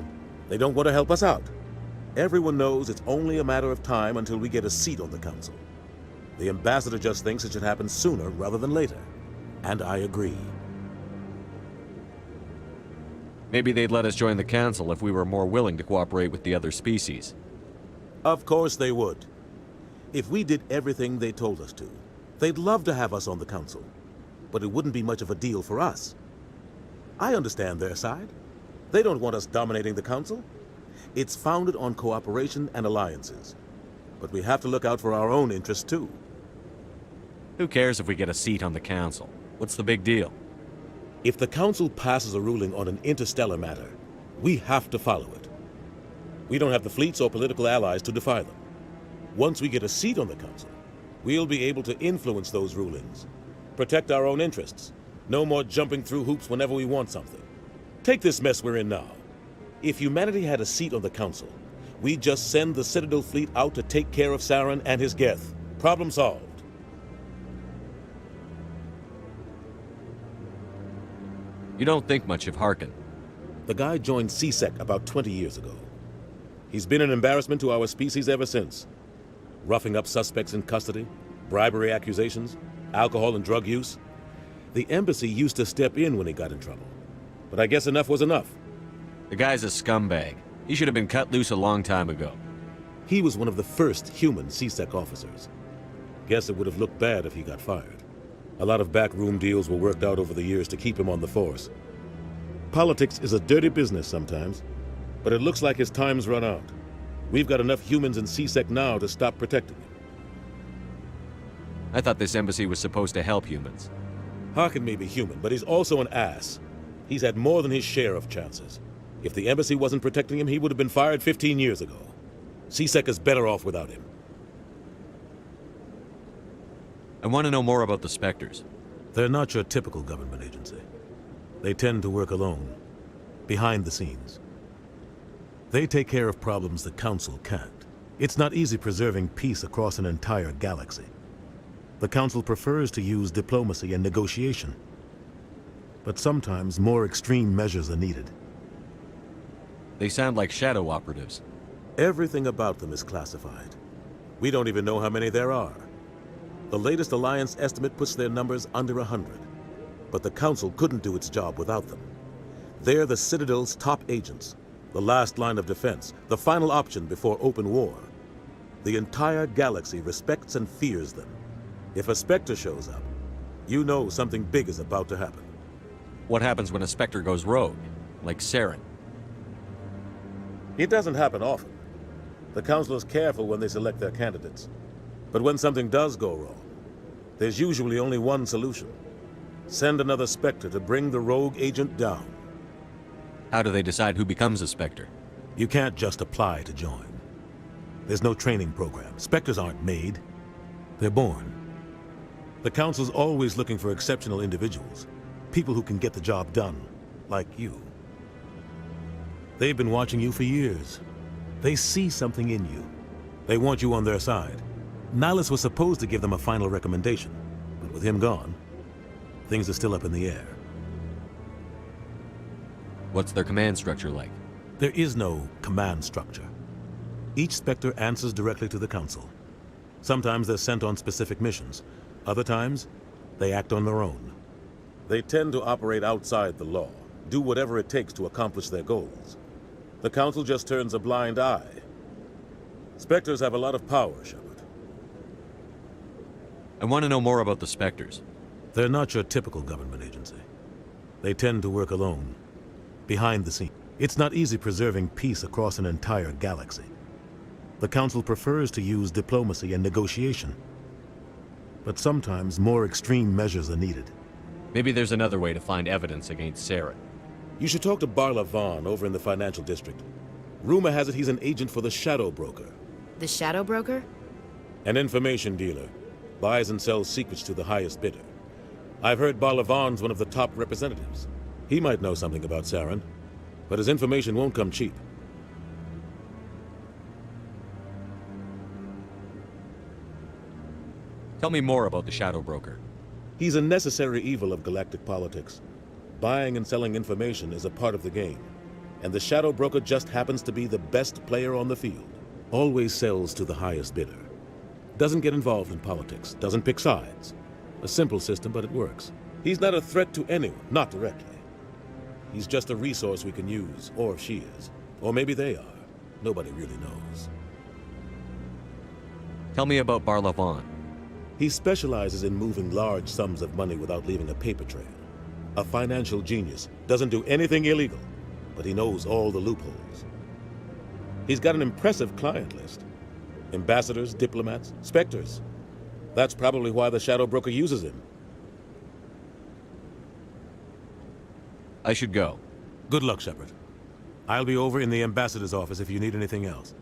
they don't want to help us out. Everyone knows it's only a matter of time until we get a seat on the Council. The ambassador just thinks it should happen sooner rather than later. And I agree. Maybe they'd let us join the Council if we were more willing to cooperate with the other species. Of course they would. If we did everything they told us to, they'd love to have us on the Council. But it wouldn't be much of a deal for us. I understand their side. They don't want us dominating the Council. It's founded on cooperation and alliances. But we have to look out for our own interests, too. Who cares if we get a seat on the Council? What's the big deal? If the Council passes a ruling on an interstellar matter, we have to follow it. We don't have the fleets or political allies to defy them. Once we get a seat on the Council, we'll be able to influence those rulings, protect our own interests. No more jumping through hoops whenever we want something. Take this mess we're in now. If humanity had a seat on the Council, we'd just send the Citadel fleet out to take care of Saren and his Geth. Problem solved. You don't think much of Harkin. The guy joined CSEC about 20 years ago. He's been an embarrassment to our species ever since. Roughing up suspects in custody, bribery accusations, alcohol and drug use. The embassy used to step in when he got in trouble. But I guess enough was enough. The guy's a scumbag. He should have been cut loose a long time ago. He was one of the first human CSEC officers. Guess it would have looked bad if he got fired. A lot of backroom deals were worked out over the years to keep him on the force. Politics is a dirty business sometimes, but it looks like his time's run out. We've got enough humans in CSEC now to stop protecting him. I thought this embassy was supposed to help humans. Harkin may be human, but he's also an ass. He's had more than his share of chances. If the embassy wasn't protecting him, he would have been fired 15 years ago. CSEC is better off without him. I want to know more about the Spectres. They're not your typical government agency. They tend to work alone, behind the scenes. They take care of problems the Council can't. It's not easy preserving peace across an entire galaxy. The Council prefers to use diplomacy and negotiation. But sometimes more extreme measures are needed. They sound like shadow operatives. Everything about them is classified. We don't even know how many there are. The latest Alliance estimate puts their numbers under 100. But the Council couldn't do its job without them. They're the Citadel's top agents, the last line of defense, the final option before open war. The entire galaxy respects and fears them. If a Spectre shows up, you know something big is about to happen. What happens when a Spectre goes rogue, like Saren? It doesn't happen often. The Council is careful when they select their candidates. But when something does go wrong, there's usually only one solution. Send another Spectre to bring the rogue agent down. How do they decide who becomes a Spectre? You can't just apply to join. There's no training program. Spectres aren't made. They're born. The Council's always looking for exceptional individuals. People who can get the job done, like you. They've been watching you for years. They see something in you. They want you on their side. Nihilus was supposed to give them a final recommendation, but with him gone, things are still up in the air. What's their command structure like? There is no command structure. Each Spectre answers directly to the Council. Sometimes they're sent on specific missions. Other times, they act on their own. They tend to operate outside the law, do whatever it takes to accomplish their goals. The Council just turns a blind eye. Spectres have a lot of power, Shepard. I want to know more about the Spectres. They're not your typical government agency. They tend to work alone, behind the scenes. It's not easy preserving peace across an entire galaxy. The Council prefers to use diplomacy and negotiation. But sometimes more extreme measures are needed. Maybe there's another way to find evidence against Saren. You should talk to Barla Vaughn over in the financial district. Rumor has it he's an agent for the Shadow Broker. The Shadow Broker? An information dealer. Buys and sells secrets to the highest bidder. I've heard Barla Vaughn's one of the top representatives. He might know something about Saren, but his information won't come cheap. Tell me more about the Shadow Broker. He's a necessary evil of galactic politics. Buying and selling information is a part of the game, and the Shadow Broker just happens to be the best player on the field. Always sells to the highest bidder. Doesn't get involved in politics, doesn't pick sides. A simple system, but it works. He's not a threat to anyone, not directly. He's just a resource we can use, or she is. Or maybe they are. Nobody really knows. Tell me about Barla Vaughn. He specializes in moving large sums of money without leaving a paper trail. A financial genius. Doesn't do anything illegal, but he knows all the loopholes. He's got an impressive client list. Ambassadors, diplomats, specters. That's probably why the shadow broker uses him. I should go. Good luck, Shepard. I'll be over in the ambassador's office if you need anything else.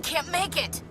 Can't make it!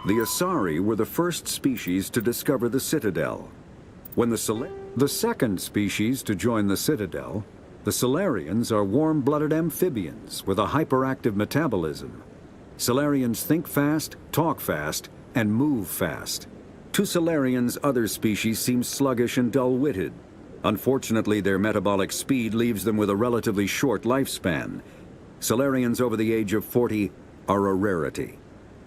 The Asari were the first species to discover the Citadel. When the second species to join the Citadel, the Salarians are warm-blooded amphibians with a hyperactive metabolism. Salarians think fast, talk fast, and move fast. To Salarians, other species seem sluggish and dull-witted. Unfortunately, their metabolic speed leaves them with a relatively short lifespan. Salarians over the age of 40 are a rarity.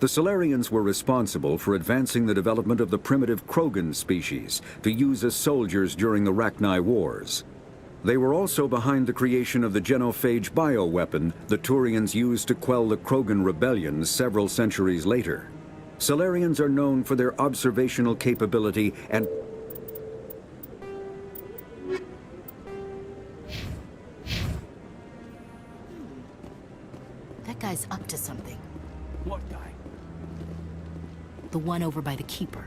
The Salarians were responsible for advancing the development of the primitive Krogan species to use as soldiers during the Rachni Wars. They were also behind the creation of the genophage bioweapon the Turians used to quell the Krogan rebellions several centuries later. Salarians are known for their observational capability and That guy's up to something. What guy? The one over by the Keeper.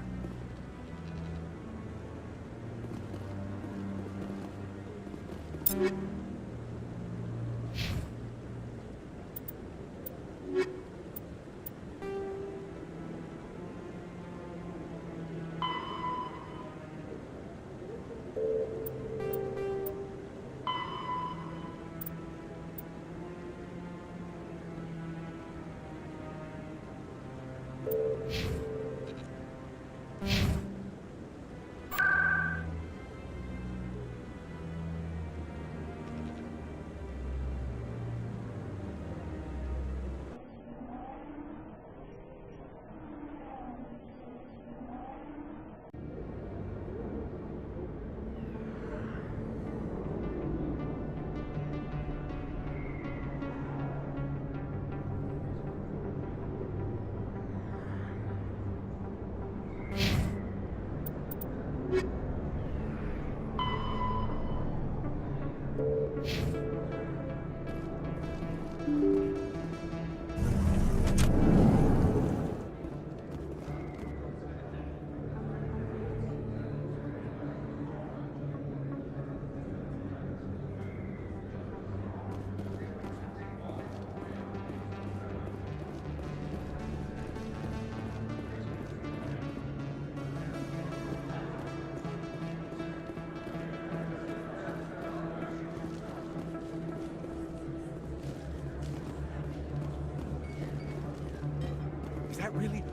really?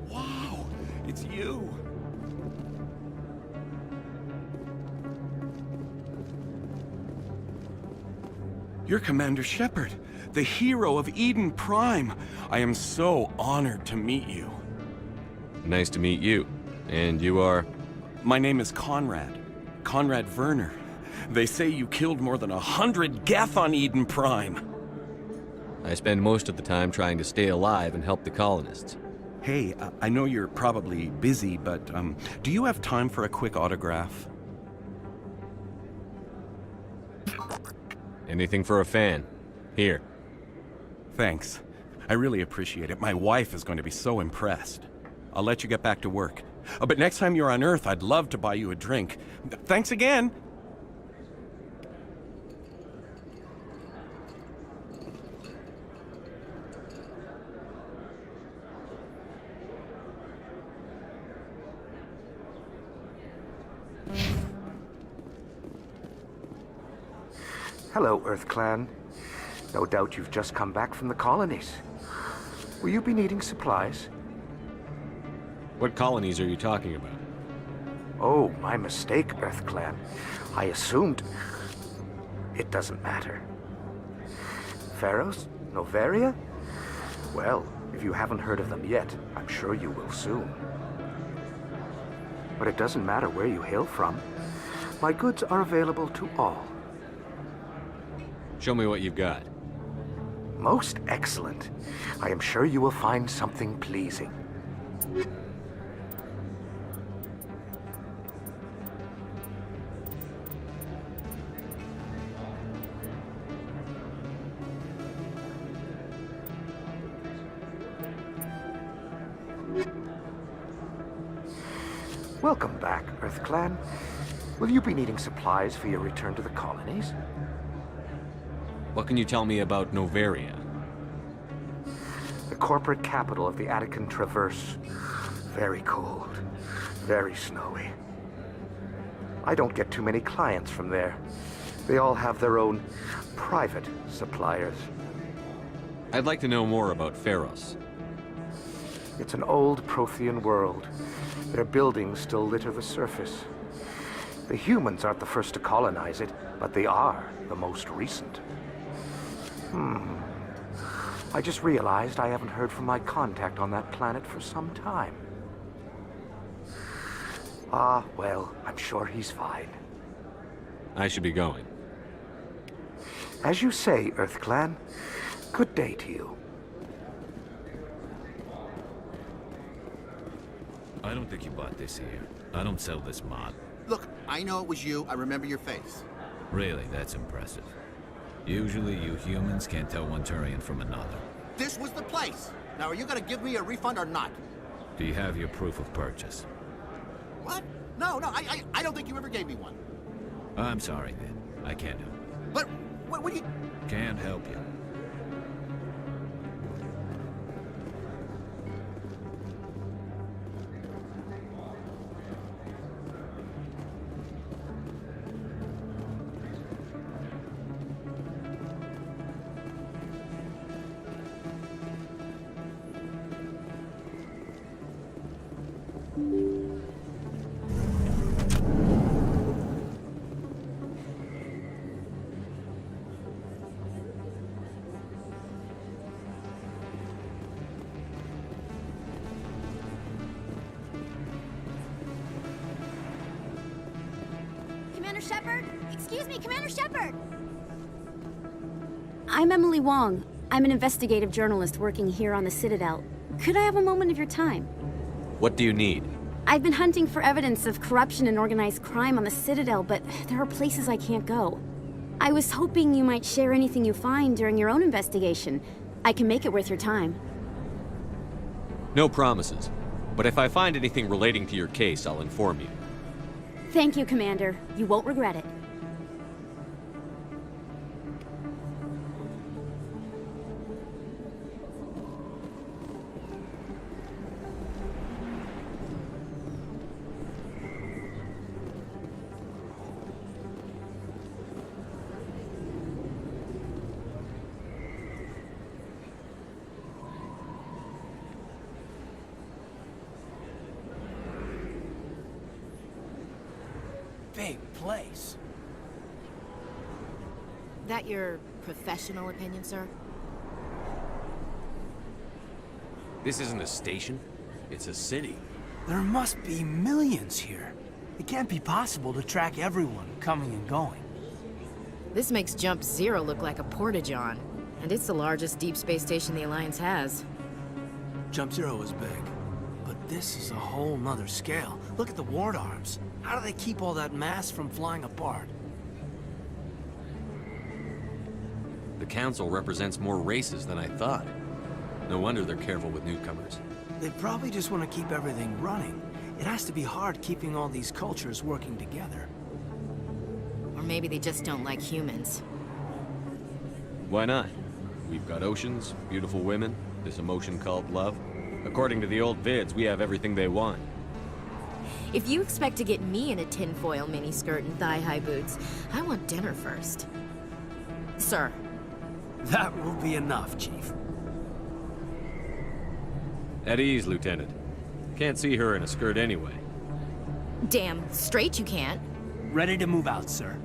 Wow, it's you. You're Commander Shepard, the hero of Eden Prime. I am so honored to meet you. Nice to meet you. And you are? My name is Conrad. Conrad Werner. They say you killed more than 100 Geth on Eden Prime. I spend most of the time trying to stay alive and help the colonists. Hey, I know you're probably busy, but do you have time for a quick autograph? Anything for a fan. Here. Thanks. I really appreciate it. My wife is going to be so impressed. I'll let you get back to work. But next time you're on Earth, I'd love to buy you a drink. Thanks again! Hello, Earth Clan. No doubt you've just come back from the colonies. Will you be needing supplies? What colonies are you talking about? Oh, my mistake, Earth Clan. I assumed... It doesn't matter. Pharos? Noveria? Well, if you haven't heard of them yet, I'm sure you will soon. But it doesn't matter where you hail from. My goods are available to all. Show me what you've got. Most excellent. I am sure you will find something pleasing. Welcome back, Earth Clan. Will you be needing supplies for your return to the colonies? What can you tell me about Noveria? The corporate capital of the Attican Traverse. Very cold, very snowy. I don't get too many clients from there. They all have their own private suppliers. I'd like to know more about Pharos. It's an old Prothean world. Their buildings still litter the surface. The humans aren't the first to colonize it, but they are the most recent. I just realized I haven't heard from my contact on that planet for some time. Ah, well, I'm sure he's fine. I should be going. As you say, Earth Clan. Good day to you. I don't think you bought this here. I don't sell this mod. Look, I know it was you. I remember your face. Really, that's impressive. Usually you humans can't tell one Turian from another. This was the place. Now, are you gonna give me a refund or not? Do you have your proof of purchase? What? No, I don't think you ever gave me one. I'm sorry, then. I can't help you. But, what do you... Can't help you. Commander Shepard? Excuse me, Commander Shepard! I'm Emily Wong. I'm an investigative journalist working here on the Citadel. Could I have a moment of your time? What do you need? I've been hunting for evidence of corruption and organized crime on the Citadel, but there are places I can't go. I was hoping you might share anything you find during your own investigation. I can make it worth your time. No promises. But if I find anything relating to your case, I'll inform you. Thank you, Commander. You won't regret it. big place. That your professional opinion, sir? This isn't a station. It's a city. There must be millions here. It can't be possible to track everyone coming and going. This makes Jump Zero look like a porta-john, and it's the largest deep space station the Alliance has. Jump Zero is big, but this is a whole nother scale. Look at the ward arms. How do they keep all that mass from flying apart? The Council represents more races than I thought. No wonder they're careful with newcomers. They probably just want to keep everything running. It has to be hard keeping all these cultures working together. Or maybe they just don't like humans. Why not? We've got oceans, beautiful women, this emotion called love. According to the old vids, we have everything they want. If you expect to get me in a tinfoil miniskirt and thigh-high boots, I want dinner first. Sir. That will be enough, Chief. At ease, Lieutenant. Can't see her in a skirt anyway. Damn straight you can't. Ready to move out, sir.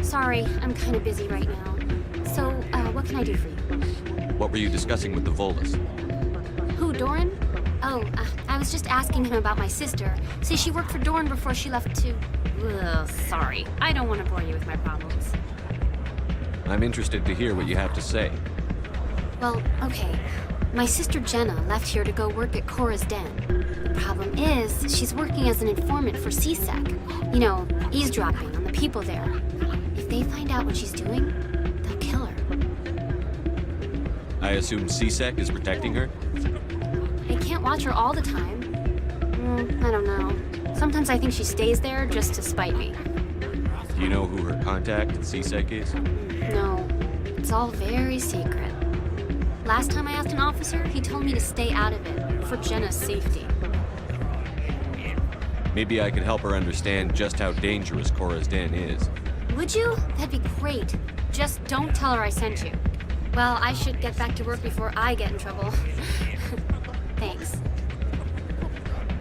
Sorry, I'm kind of busy right now. So, what can I do for you? What were you discussing with the Volus? Who, Doran? Oh, I was just asking him about my sister. See, she worked for Doran before she left to... Ugh, sorry. I don't want to bore you with my problems. I'm interested to hear what you have to say. Well, okay. My sister Jenna left here to go work at Cora's Den. The problem is, she's working as an informant for CSEC. You know, eavesdropping on the people there. If they find out what she's doing, they'll kill her. I assume CSEC is protecting her? They can't watch her all the time. I don't know. Sometimes I think she stays there just to spite me. Do you know who her contact at CSEC is? No. It's all very secret. Last time I asked an officer, he told me to stay out of it, for Jenna's safety. Maybe I could help her understand just how dangerous Cora's Den is. Would you? That'd be great. Just don't tell her I sent you. Well, I should get back to work before I get in trouble. Thanks.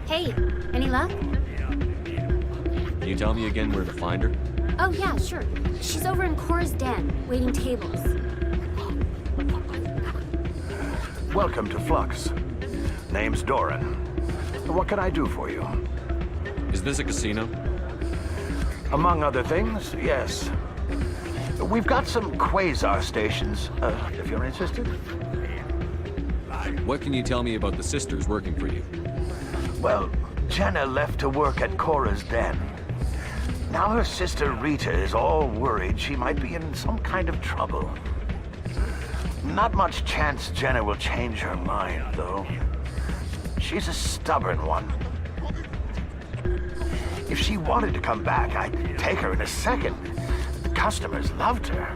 Hey, any luck? Can you tell me again where to find her? Oh, yeah, sure. She's over in Cora's Den, waiting tables. Welcome to Flux. Name's Doran. What can I do for you? Is this a casino? Among other things, yes. We've got some quasar stations, if you're interested. What can you tell me about the sisters working for you? Well, Jenna left to work at Cora's Den. Now her sister Rita is all worried she might be in some kind of trouble. Not much chance Jenna will change her mind, though. She's a stubborn one. If she wanted to come back, I'd take her in a second. The customers loved her.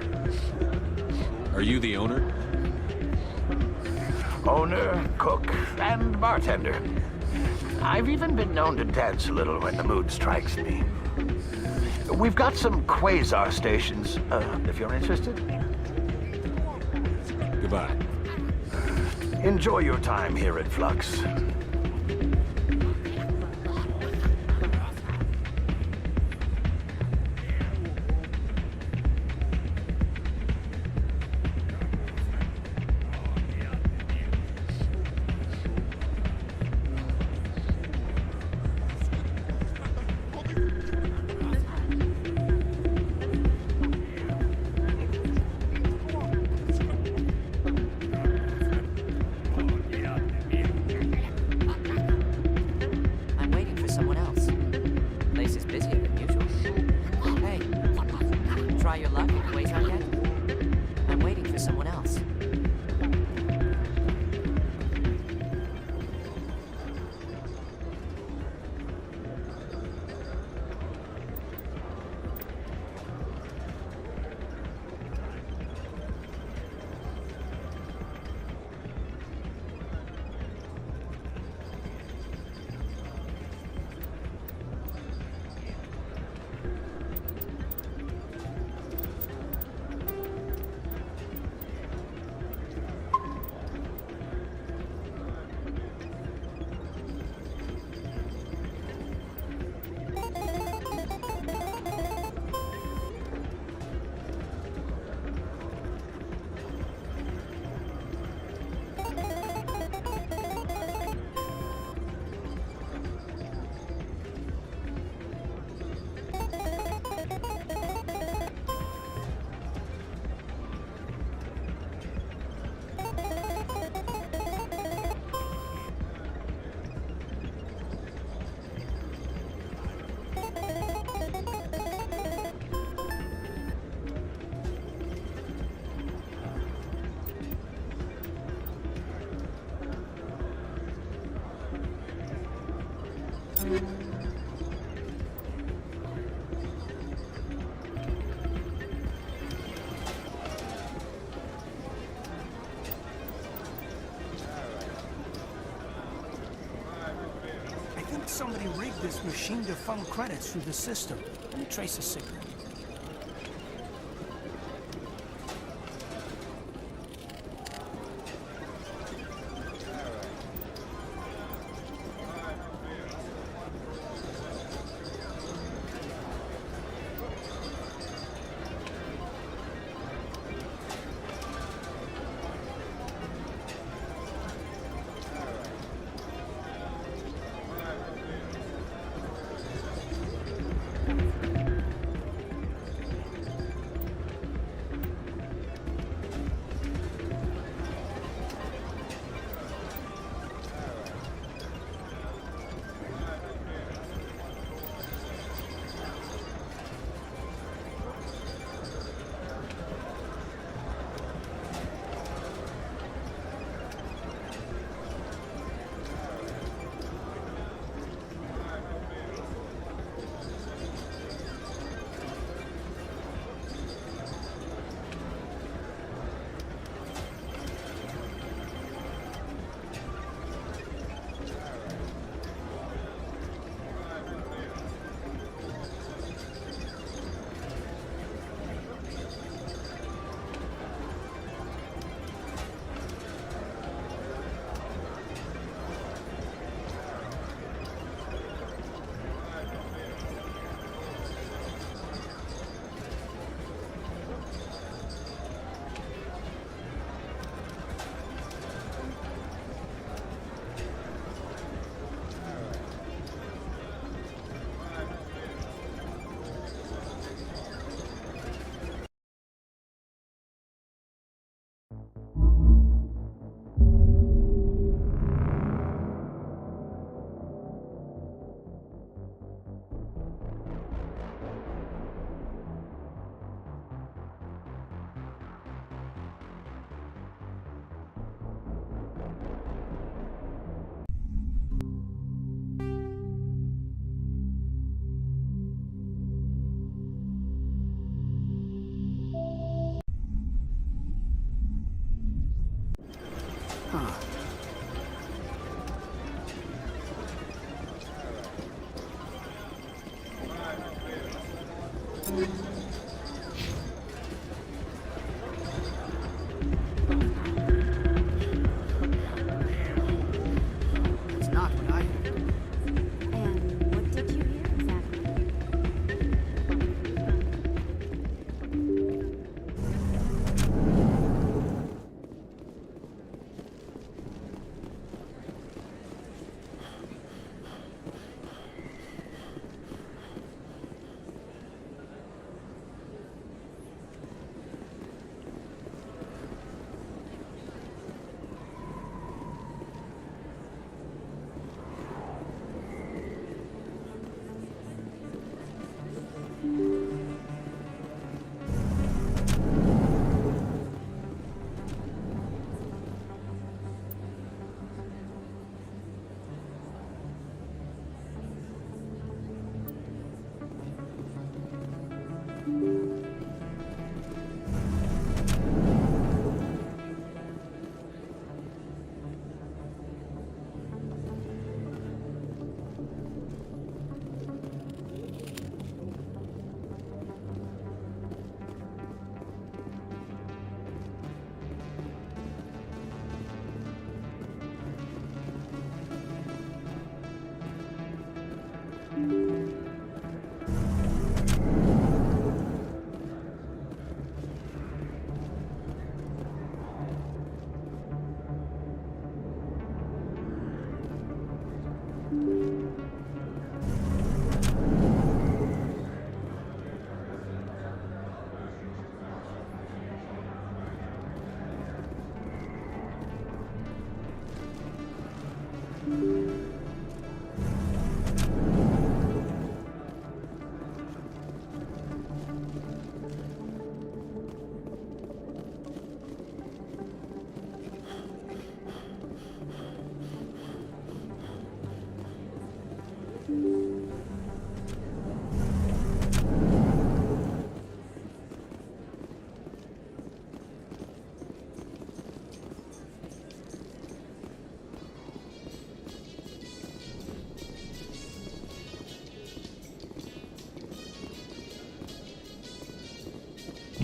Are you the owner? Owner, cook, and bartender. I've even been known to dance a little when the mood strikes me. We've got some quasar stations, if you're interested. Goodbye. Enjoy your time here at Flux. I'm waiting for someone else. The place is busier than usual. Hey, try your luck at Quasar yet? I'm waiting for someone else. I think somebody rigged this machine to funnel credits through the system. Let me trace a signal.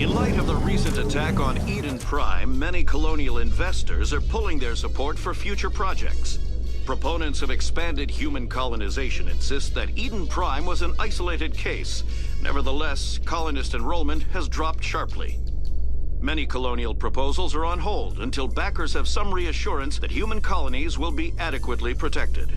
In light of the recent attack on Eden Prime, many colonial investors are pulling their support for future projects. Proponents of expanded human colonization insist that Eden Prime was an isolated case. Nevertheless, colonist enrollment has dropped sharply. Many colonial proposals are on hold until backers have some reassurance that human colonies will be adequately protected.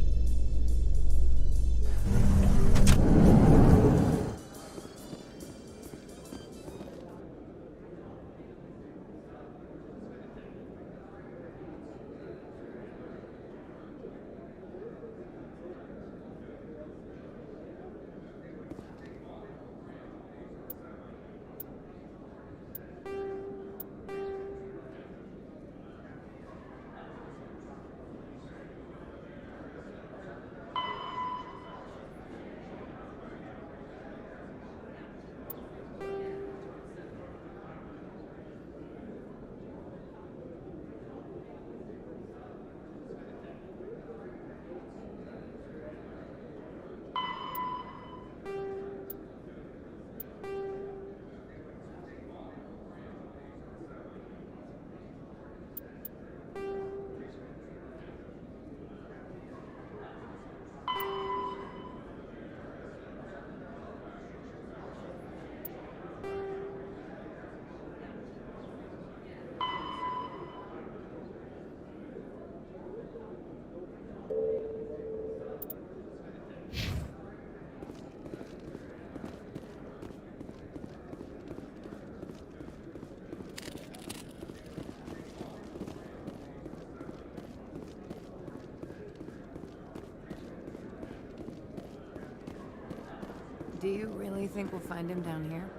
Do you really think we'll find him down here?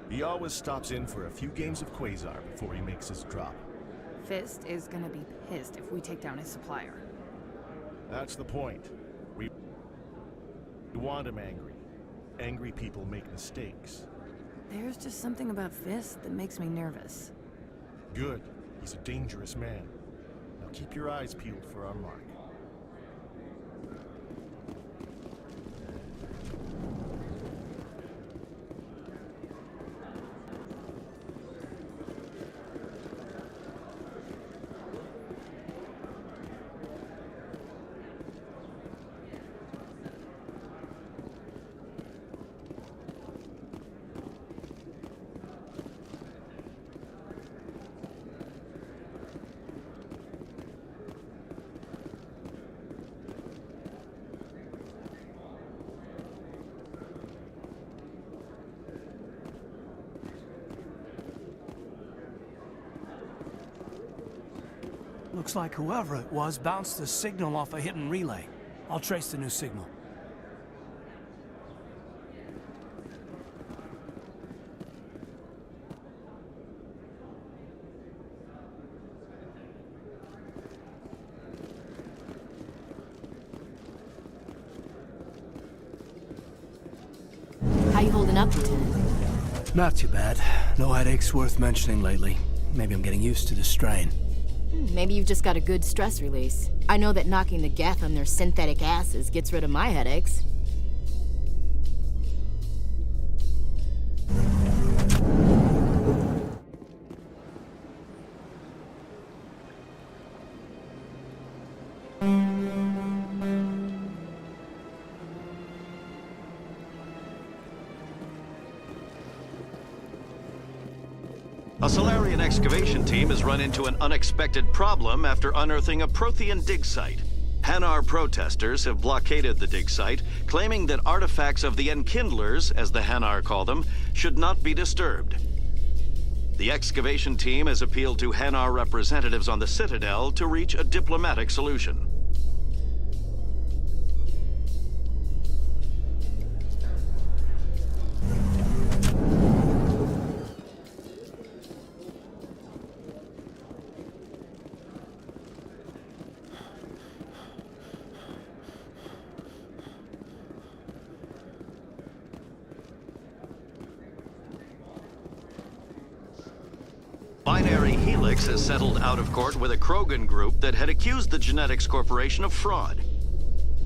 He always stops in for a few games of Quasar before he makes his drop. Fist is gonna be pissed if we take down his supplier. That's the point. We want him angry. Angry people make mistakes. There's just something about Fist that makes me nervous. Good. He's a dangerous man. Now keep your eyes peeled for our mark. Looks like whoever it was bounced the signal off a hidden relay. I'll trace the new signal. How you holding up, Lieutenant? Not too bad. No headaches worth mentioning lately. Maybe I'm getting used to the strain. Maybe you've just got a good stress release. I know that knocking the Geth on their synthetic asses gets rid of my headaches. A Solarian excavation team has run into an unexpected problem after unearthing a Prothean dig site. Hanar protesters have blockaded the dig site, claiming that artifacts of the Enkindlers, as the Hanar call them, should not be disturbed. The excavation team has appealed to Hanar representatives on the Citadel to reach a diplomatic solution. Binary Helix has settled out of court with a Krogan group that had accused the Genetics Corporation of fraud.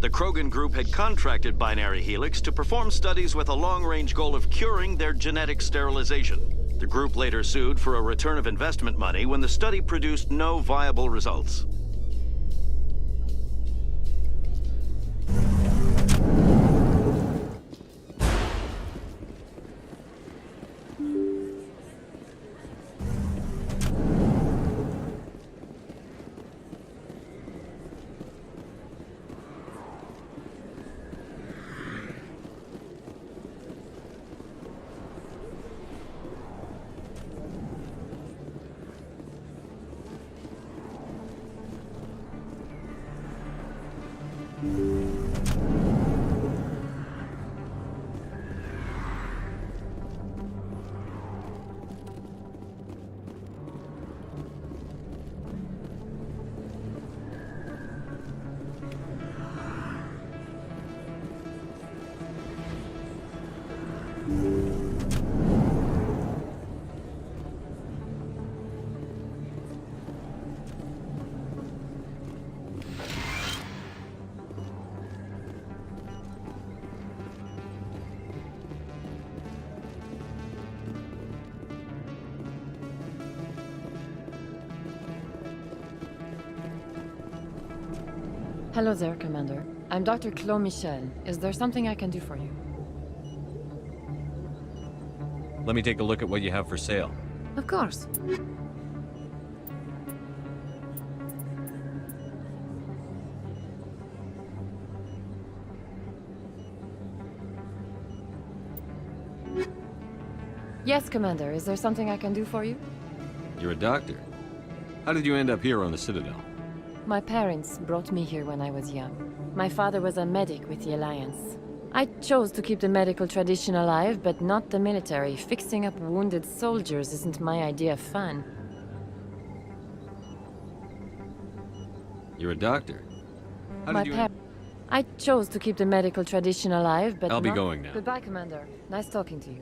The Krogan group had contracted Binary Helix to perform studies with a long-range goal of curing their genetic sterilization. The group later sued for a return of investment money when the study produced no viable results. Hello there, Commander. I'm Dr. Claude Michel. Is there something I can do for you? Let me take a look at what you have for sale. Of course. Yes, Commander. Is there something I can do for you? You're a doctor. How did you end up here on the Citadel? My parents brought me here when I was young. My father was a medic with the Alliance. I chose to keep the medical tradition alive, but not the military. Fixing up wounded soldiers isn't my idea of fun. You're a doctor. How did you... I chose to keep the medical tradition alive, but I'll be going now. Goodbye, Commander. Nice talking to you.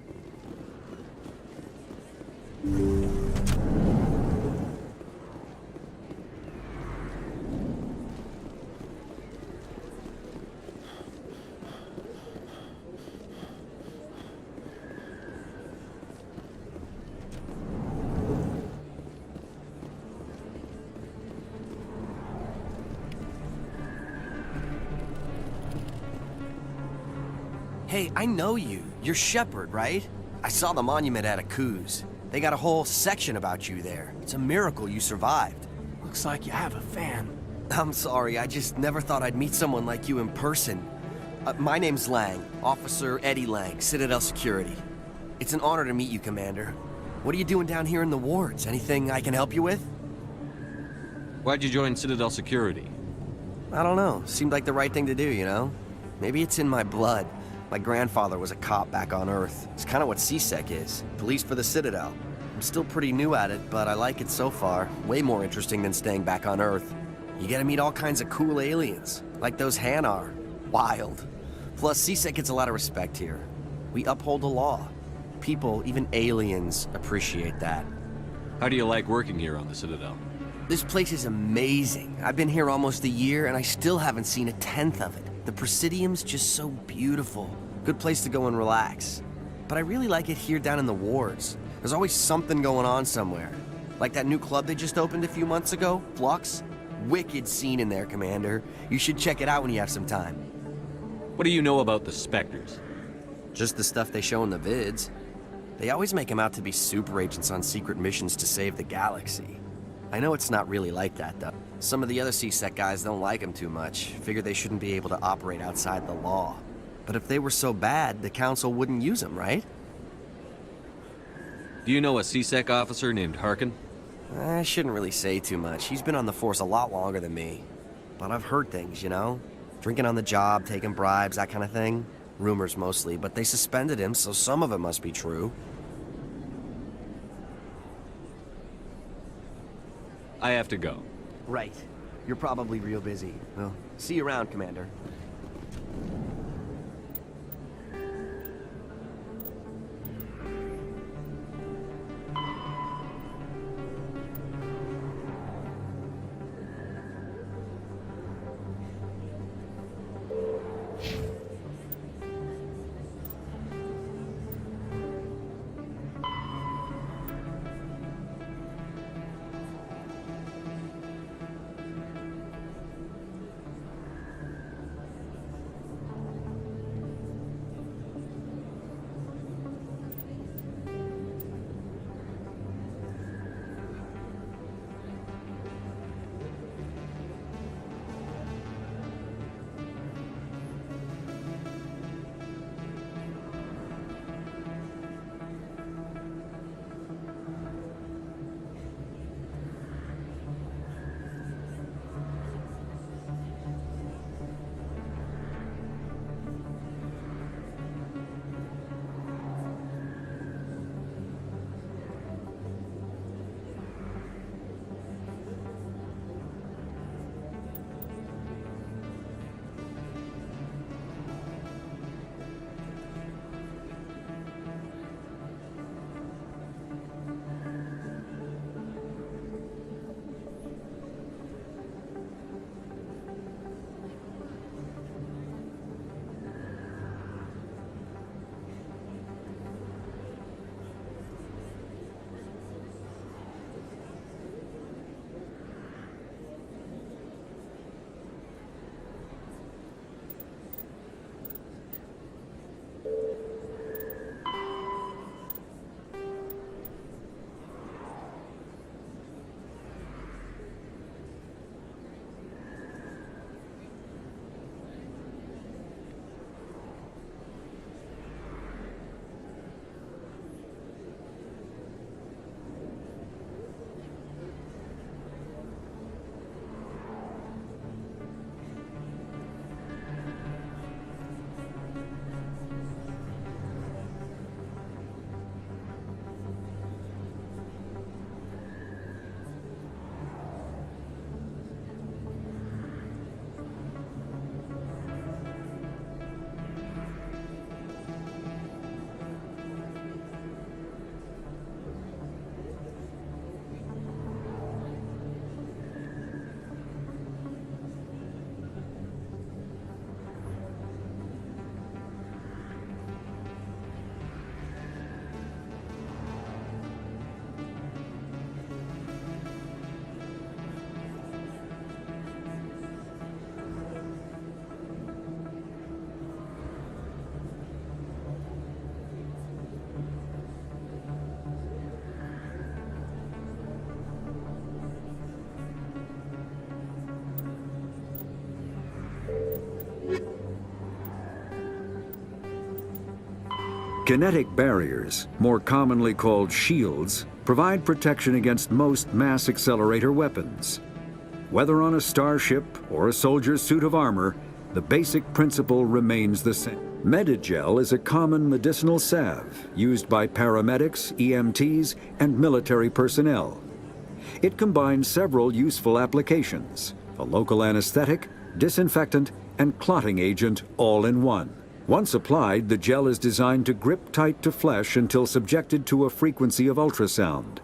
Hey, I know you. You're Shepard, right? I saw the monument at Akuz. They got a whole section about you there. It's a miracle you survived. Looks like you have a fan. I'm sorry, I just never thought I'd meet someone like you in person. My name's Lang, Officer Eddie Lang, Citadel Security. It's an honor to meet you, Commander. What are you doing down here in the wards? Anything I can help you with? Why'd you join Citadel Security? I don't know. Seemed like the right thing to do, you know? Maybe it's in my blood. My grandfather was a cop back on Earth. It's kind of what CSEC is. Police for the Citadel. I'm still pretty new at it, but I like it so far. Way more interesting than staying back on Earth. You get to meet all kinds of cool aliens, like those Hanar. Wild. Plus, CSEC gets a lot of respect here. We uphold the law. People, even aliens, appreciate that. How do you like working here on the Citadel? This place is amazing. I've been here almost a year, and I still haven't seen a tenth of it. The Presidium's just so beautiful. Good place to go and relax. But I really like it here down in the wards. There's always something going on somewhere. Like that new club they just opened a few months ago, Flux. Wicked scene in there, Commander. You should check it out when you have some time. What do you know about the Spectres? Just the stuff they show in the vids. They always make them out to be super agents on secret missions to save the galaxy. I know it's not really like that, though. Some of the other CSEC guys don't like them too much. Figure they shouldn't be able to operate outside the law. But if they were so bad, the Council wouldn't use them, right? Do you know a CSEC officer named Harkin? I shouldn't really say too much. He's been on the force a lot longer than me. But I've heard things, you know? Drinking on the job, taking bribes, that kind of thing. Rumors mostly, but they suspended him, so some of it must be true. I have to go. Right. You're probably real busy. Well, see you around, Commander. Kinetic barriers, more commonly called shields, provide protection against most mass accelerator weapons. Whether on a starship or a soldier's suit of armor, the basic principle remains the same. Medigel is a common medicinal salve used by paramedics, EMTs, and military personnel. It combines several useful applications: a local anesthetic, disinfectant, and clotting agent all in one. Once applied, the gel is designed to grip tight to flesh until subjected to a frequency of ultrasound.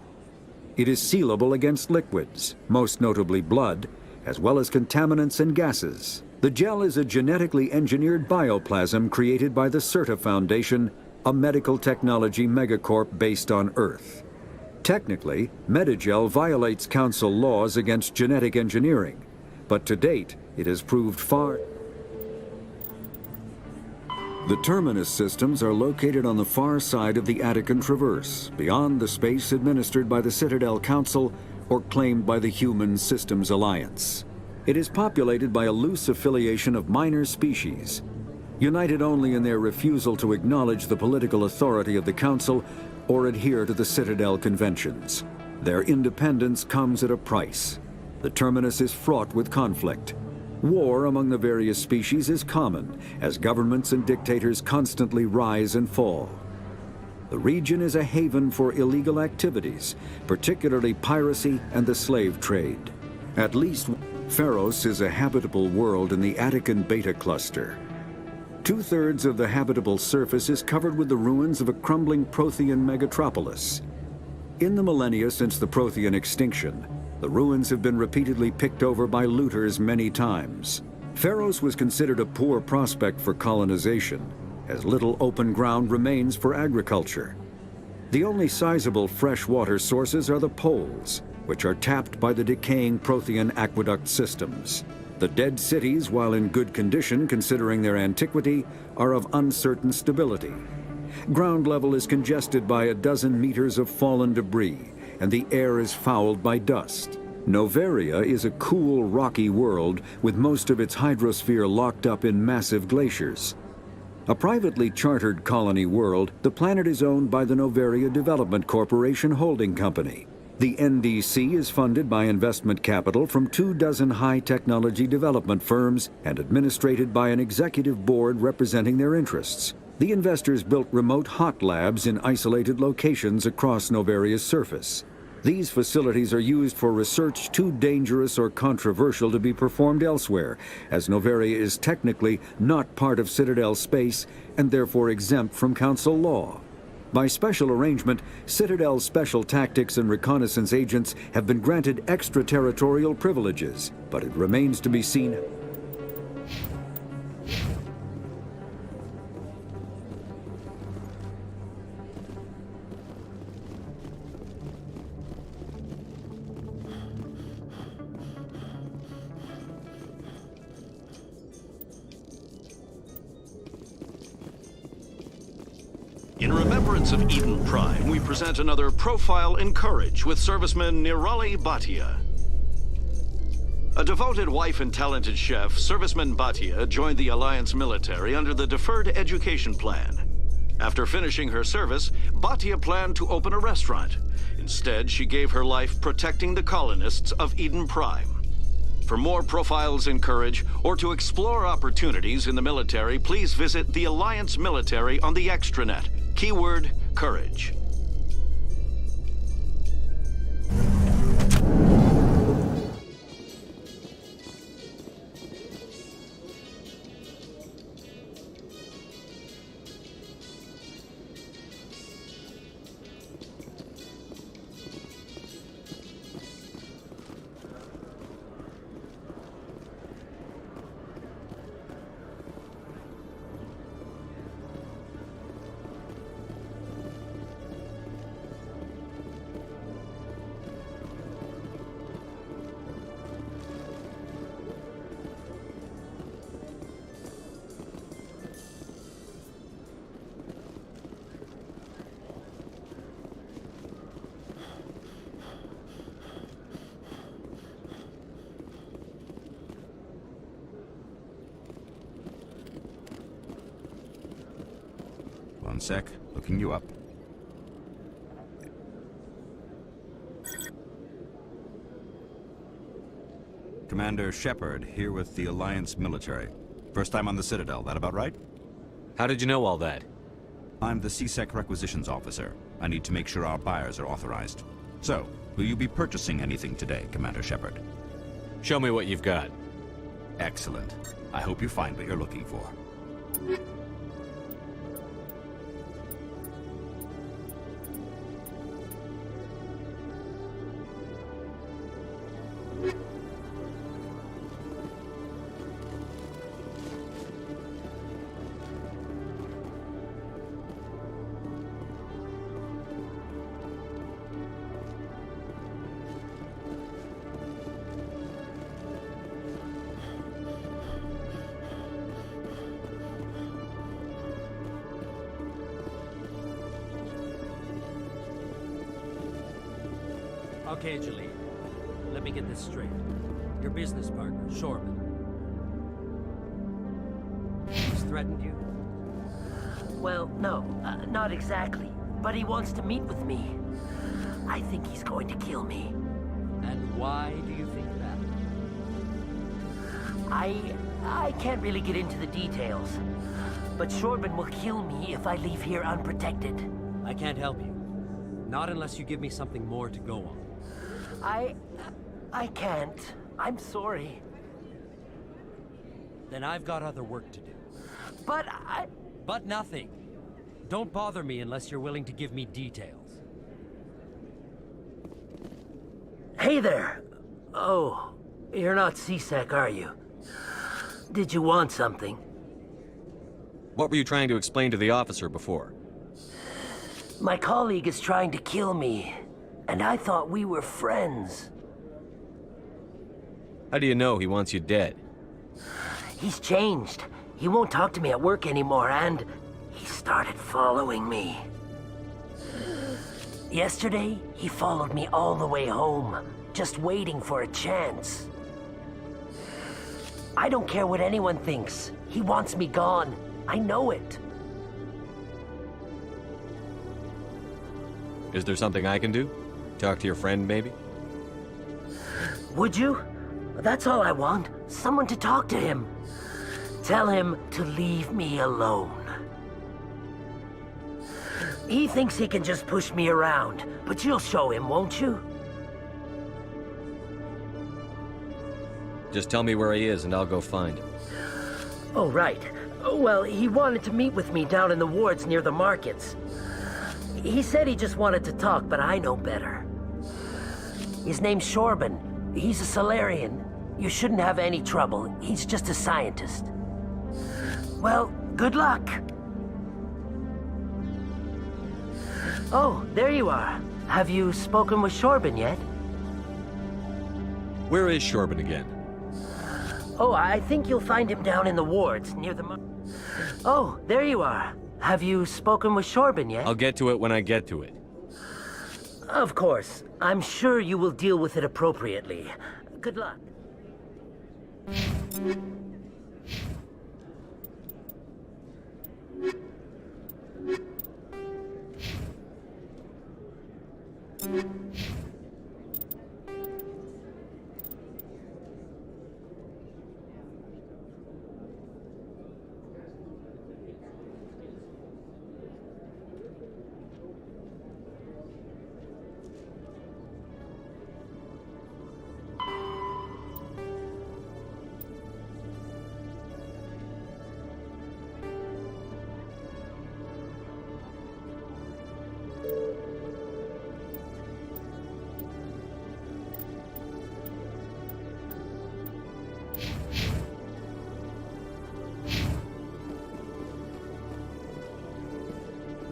It is sealable against liquids, most notably blood, as well as contaminants and gases. The gel is a genetically engineered bioplasm created by the CERTA Foundation, a medical technology megacorp based on Earth. Technically, Medigel violates Council laws against genetic engineering, but to date, it has proved far. The terminus systems are located on the far side of the Attican Traverse, beyond the space administered by the Citadel Council or claimed by the Human Systems Alliance. It is populated by a loose affiliation of minor species, united only in their refusal to acknowledge the political authority of the Council or adhere to the Citadel Conventions. Their independence comes at a price. The terminus is fraught with conflict. War among the various species is common, as governments and dictators constantly rise and fall. The region is a haven for illegal activities, particularly piracy and the slave trade. At least Pharos is a habitable world in the Attican Beta Cluster. 2/3 of the habitable surface is covered with the ruins of a crumbling Prothean megatropolis. In the millennia since the Prothean extinction, the ruins have been repeatedly picked over by looters many times. Pharos was considered a poor prospect for colonization, as little open ground remains for agriculture. The only sizable freshwater sources are the poles, which are tapped by the decaying Prothean aqueduct systems. The dead cities, while in good condition considering their antiquity, are of uncertain stability. Ground level is congested by a dozen meters of fallen debris, and the air is fouled by dust. Noveria is a cool, rocky world with most of its hydrosphere locked up in massive glaciers. A privately chartered colony world, the planet is owned by the Noveria Development Corporation Holding Company. The NDC is funded by investment capital from 24 high-technology development firms and administrated by an executive board representing their interests. The investors built remote hot labs in isolated locations across Noveria's surface. These facilities are used for research too dangerous or controversial to be performed elsewhere, as Noveria is technically not part of Citadel space and therefore exempt from Council law. By special arrangement, Citadel's special tactics and reconnaissance agents have been granted extraterritorial privileges, but it remains to be seen. In remembrance of Eden Prime, we present another profile in courage with serviceman Nirali Bhatia. A devoted wife and talented chef, serviceman Bhatia joined the Alliance military under the Deferred Education Plan. After finishing her service, Bhatia planned to open a restaurant. Instead, she gave her life protecting the colonists of Eden Prime. For more profiles in courage, or to explore opportunities in the military, please visit the Alliance military on the extranet. Keyword, courage. One sec. Looking you up. Commander Shepard, here with the Alliance military. First time on the Citadel, that about right? How did you know all that? I'm the CSEC requisitions officer. I need to make sure our buyers are authorized. So, will you be purchasing anything today, Commander Shepard? Show me what you've got. Excellent. I hope you find what you're looking for. Okay, Jaleel. Let me get this straight. Your business partner, Shorman. He's threatened you? Well, no, not exactly. But he wants to meet with me. I think he's going to kill me. And why do you think that? I can't really get into the details. But Shorman will kill me if I leave here unprotected. I can't help you. Not unless you give me something more to go on. I can't. I'm sorry. Then I've got other work to do. But But nothing. Don't bother me unless you're willing to give me details. Hey there! Oh, you're not CSEC, are you? Did you want something? What were you trying to explain to the officer before? My colleague is trying to kill me, and I thought we were friends. How do you know he wants you dead? He's changed. He won't talk to me at work anymore, and he started following me. Yesterday, he followed me all the way home, just waiting for a chance. I don't care what anyone thinks. He wants me gone. I know it. Is there something I can do? Talk to your friend, maybe? Would you? That's all I want. Someone to talk to him. Tell him to leave me alone. He thinks he can just push me around, but you'll show him, won't you? Just tell me where he is and I'll go find him. Oh, right. Well, he wanted to meet with me down in the wards near the markets. He said he just wanted to talk, but I know better. His name's Shorban. He's a Solarian. You shouldn't have any trouble. He's just a scientist. Well, good luck. Oh, there you are. Have you spoken with Shorban yet? Where is Shorban again? Oh, I think you'll find him down in the wards near the Oh, there you are. Have you spoken with Shorban yet? I'll get to it when I get to it. Of course. I'm sure you will deal with it appropriately. Good luck.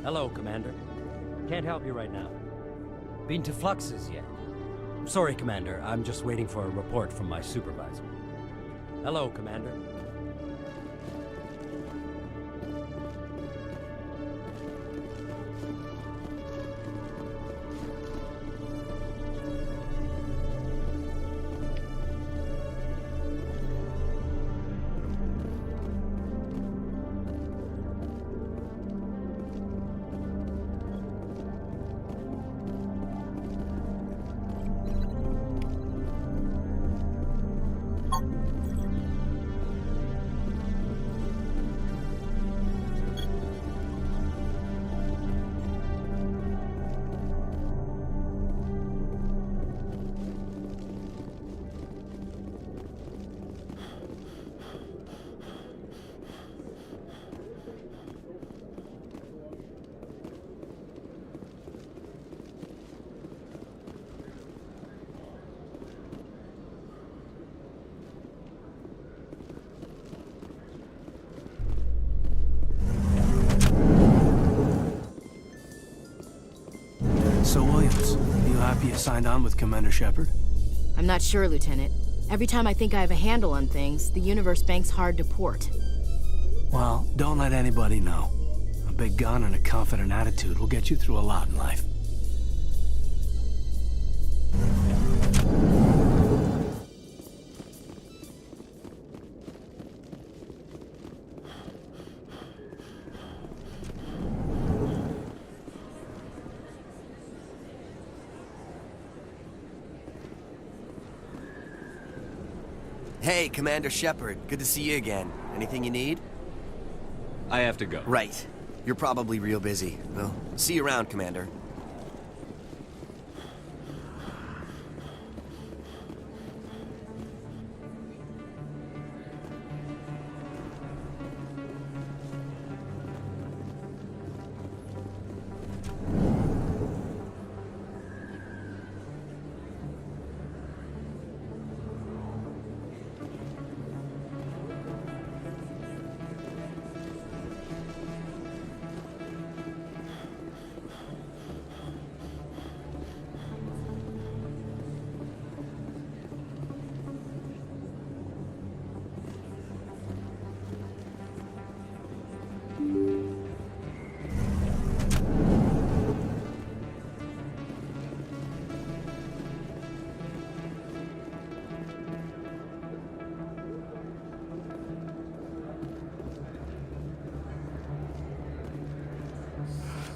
Hello, Commander. Can't help you right now. Been to Flux's yet? Sorry, Commander. I'm just waiting for a report from my supervisor. Hello, Commander. You signed on with Commander Shepard? I'm not sure, Lieutenant. Every time I think I have a handle on things, the universe bank's hard to port. Well, don't let anybody know. A big gun and a confident attitude will get you through a lot in life. Hey, Commander Shepard. Good to see you again. Anything you need? I have to go. Right. You're probably real busy. Well, see you around, Commander.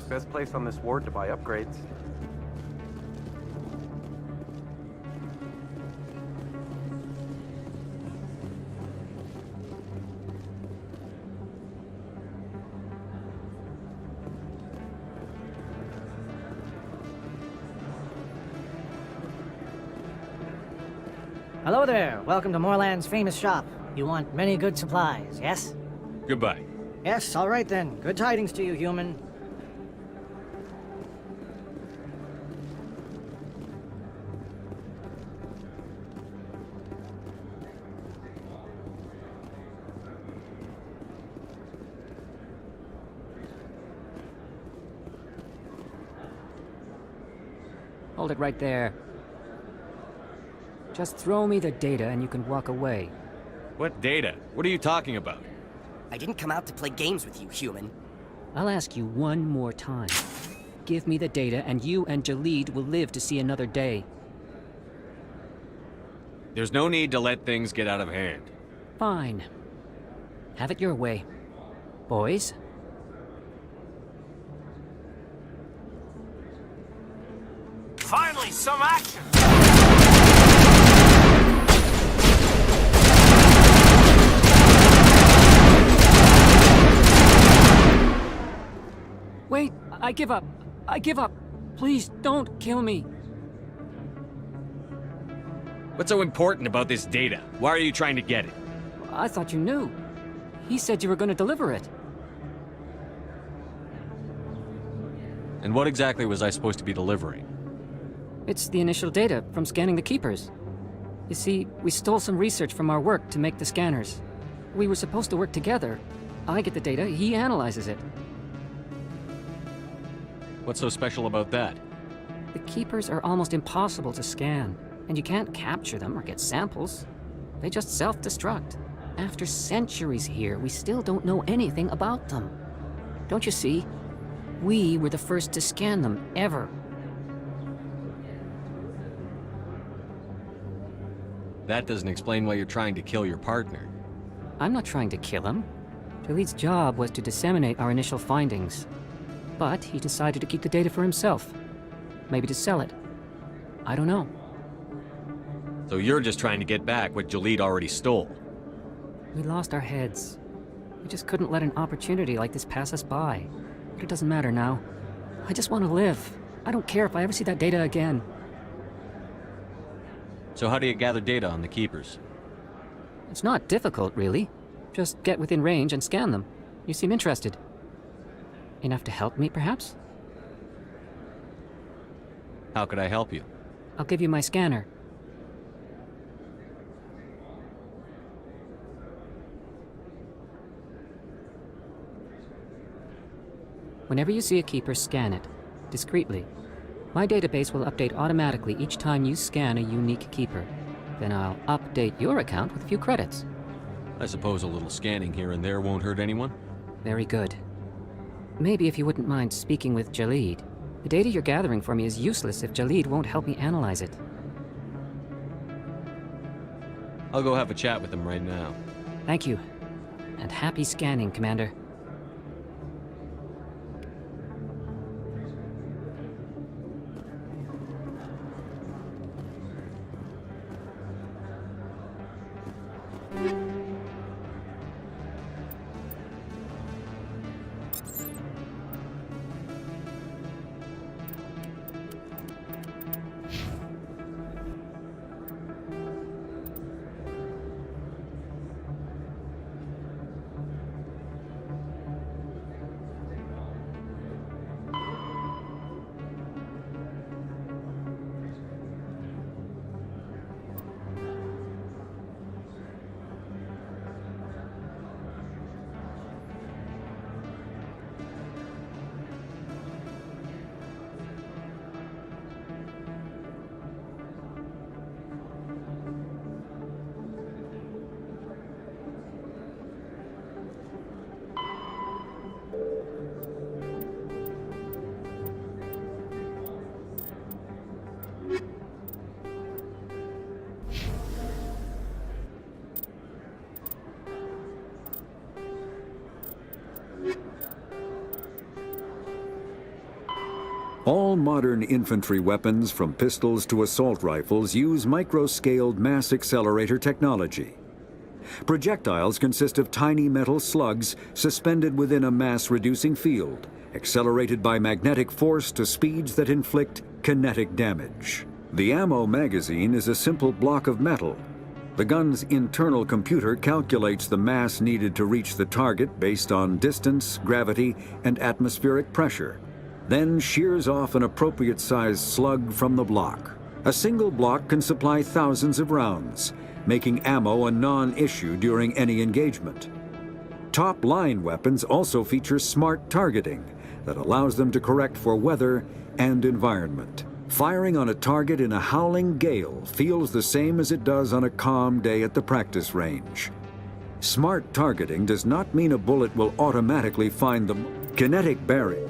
Best place on this ward to buy upgrades. Hello there. Welcome to Moorland's famous shop. You want many good supplies, yes? Goodbye. Yes, all right then. Good tidings to you, human. Hold it right there. Just throw me the data and you can walk away. What data? What are you talking about? I didn't come out to play games with you, human. I'll ask you one more time. Give me the data and you and Jalid will live to see another day. There's no need to let things get out of hand. Fine. Have it your way. Boys? Finally, some action! Wait, I give up. I give up. Please, don't kill me. What's so important about this data? Why are you trying to get it? I thought you knew. He said you were going to deliver it. And what exactly was I supposed to be delivering? It's the initial data from scanning the Keepers. You see, we stole some research from our work to make the scanners. We were supposed to work together. I get the data, he analyzes it. What's so special about that? The Keepers are almost impossible to scan, and you can't capture them or get samples. They just self-destruct. After centuries here, we still don't know anything about them. Don't you see? We were the first to scan them, ever. That doesn't explain why you're trying to kill your partner. I'm not trying to kill him. Jalid's job was to disseminate our initial findings. But he decided to keep the data for himself. Maybe to sell it. I don't know. So you're just trying to get back what Jalid already stole. We lost our heads. We just couldn't let an opportunity like this pass us by. But it doesn't matter now. I just want to live. I don't care if I ever see that data again. So how do you gather data on the Keepers? It's not difficult, really. Just get within range and scan them. You seem interested. Enough to help me, perhaps? How could I help you? I'll give you my scanner. Whenever you see a Keeper, scan it. Discreetly. My database will update automatically each time you scan a unique keeper. Then I'll update your account with a few credits. I suppose a little scanning here and there won't hurt anyone? Very good. Maybe if you wouldn't mind speaking with Jalid. The data you're gathering for me is useless if Jalid won't help me analyze it. I'll go have a chat with him right now. Thank you. And happy scanning, Commander. All modern infantry weapons, from pistols to assault rifles, use micro-scaled mass accelerator technology. Projectiles consist of tiny metal slugs suspended within a mass-reducing field, accelerated by magnetic force to speeds that inflict kinetic damage. The ammo magazine is a simple block of metal. The gun's internal computer calculates the mass needed to reach the target based on distance, gravity, and atmospheric pressure, then shears off an appropriate-sized slug from the block. A single block can supply thousands of rounds, making ammo a non-issue during any engagement. Top-line weapons also feature smart targeting that allows them to correct for weather and environment. Firing on a target in a howling gale feels the same as it does on a calm day at the practice range. Smart targeting does not mean a bullet will automatically find the kinetic barrier.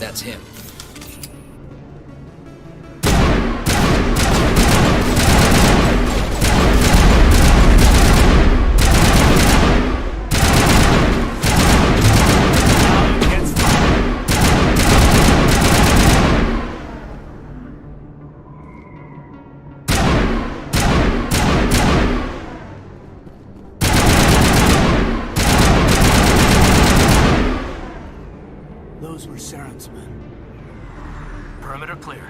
That's him. Those were Saren's men. Perimeter clear.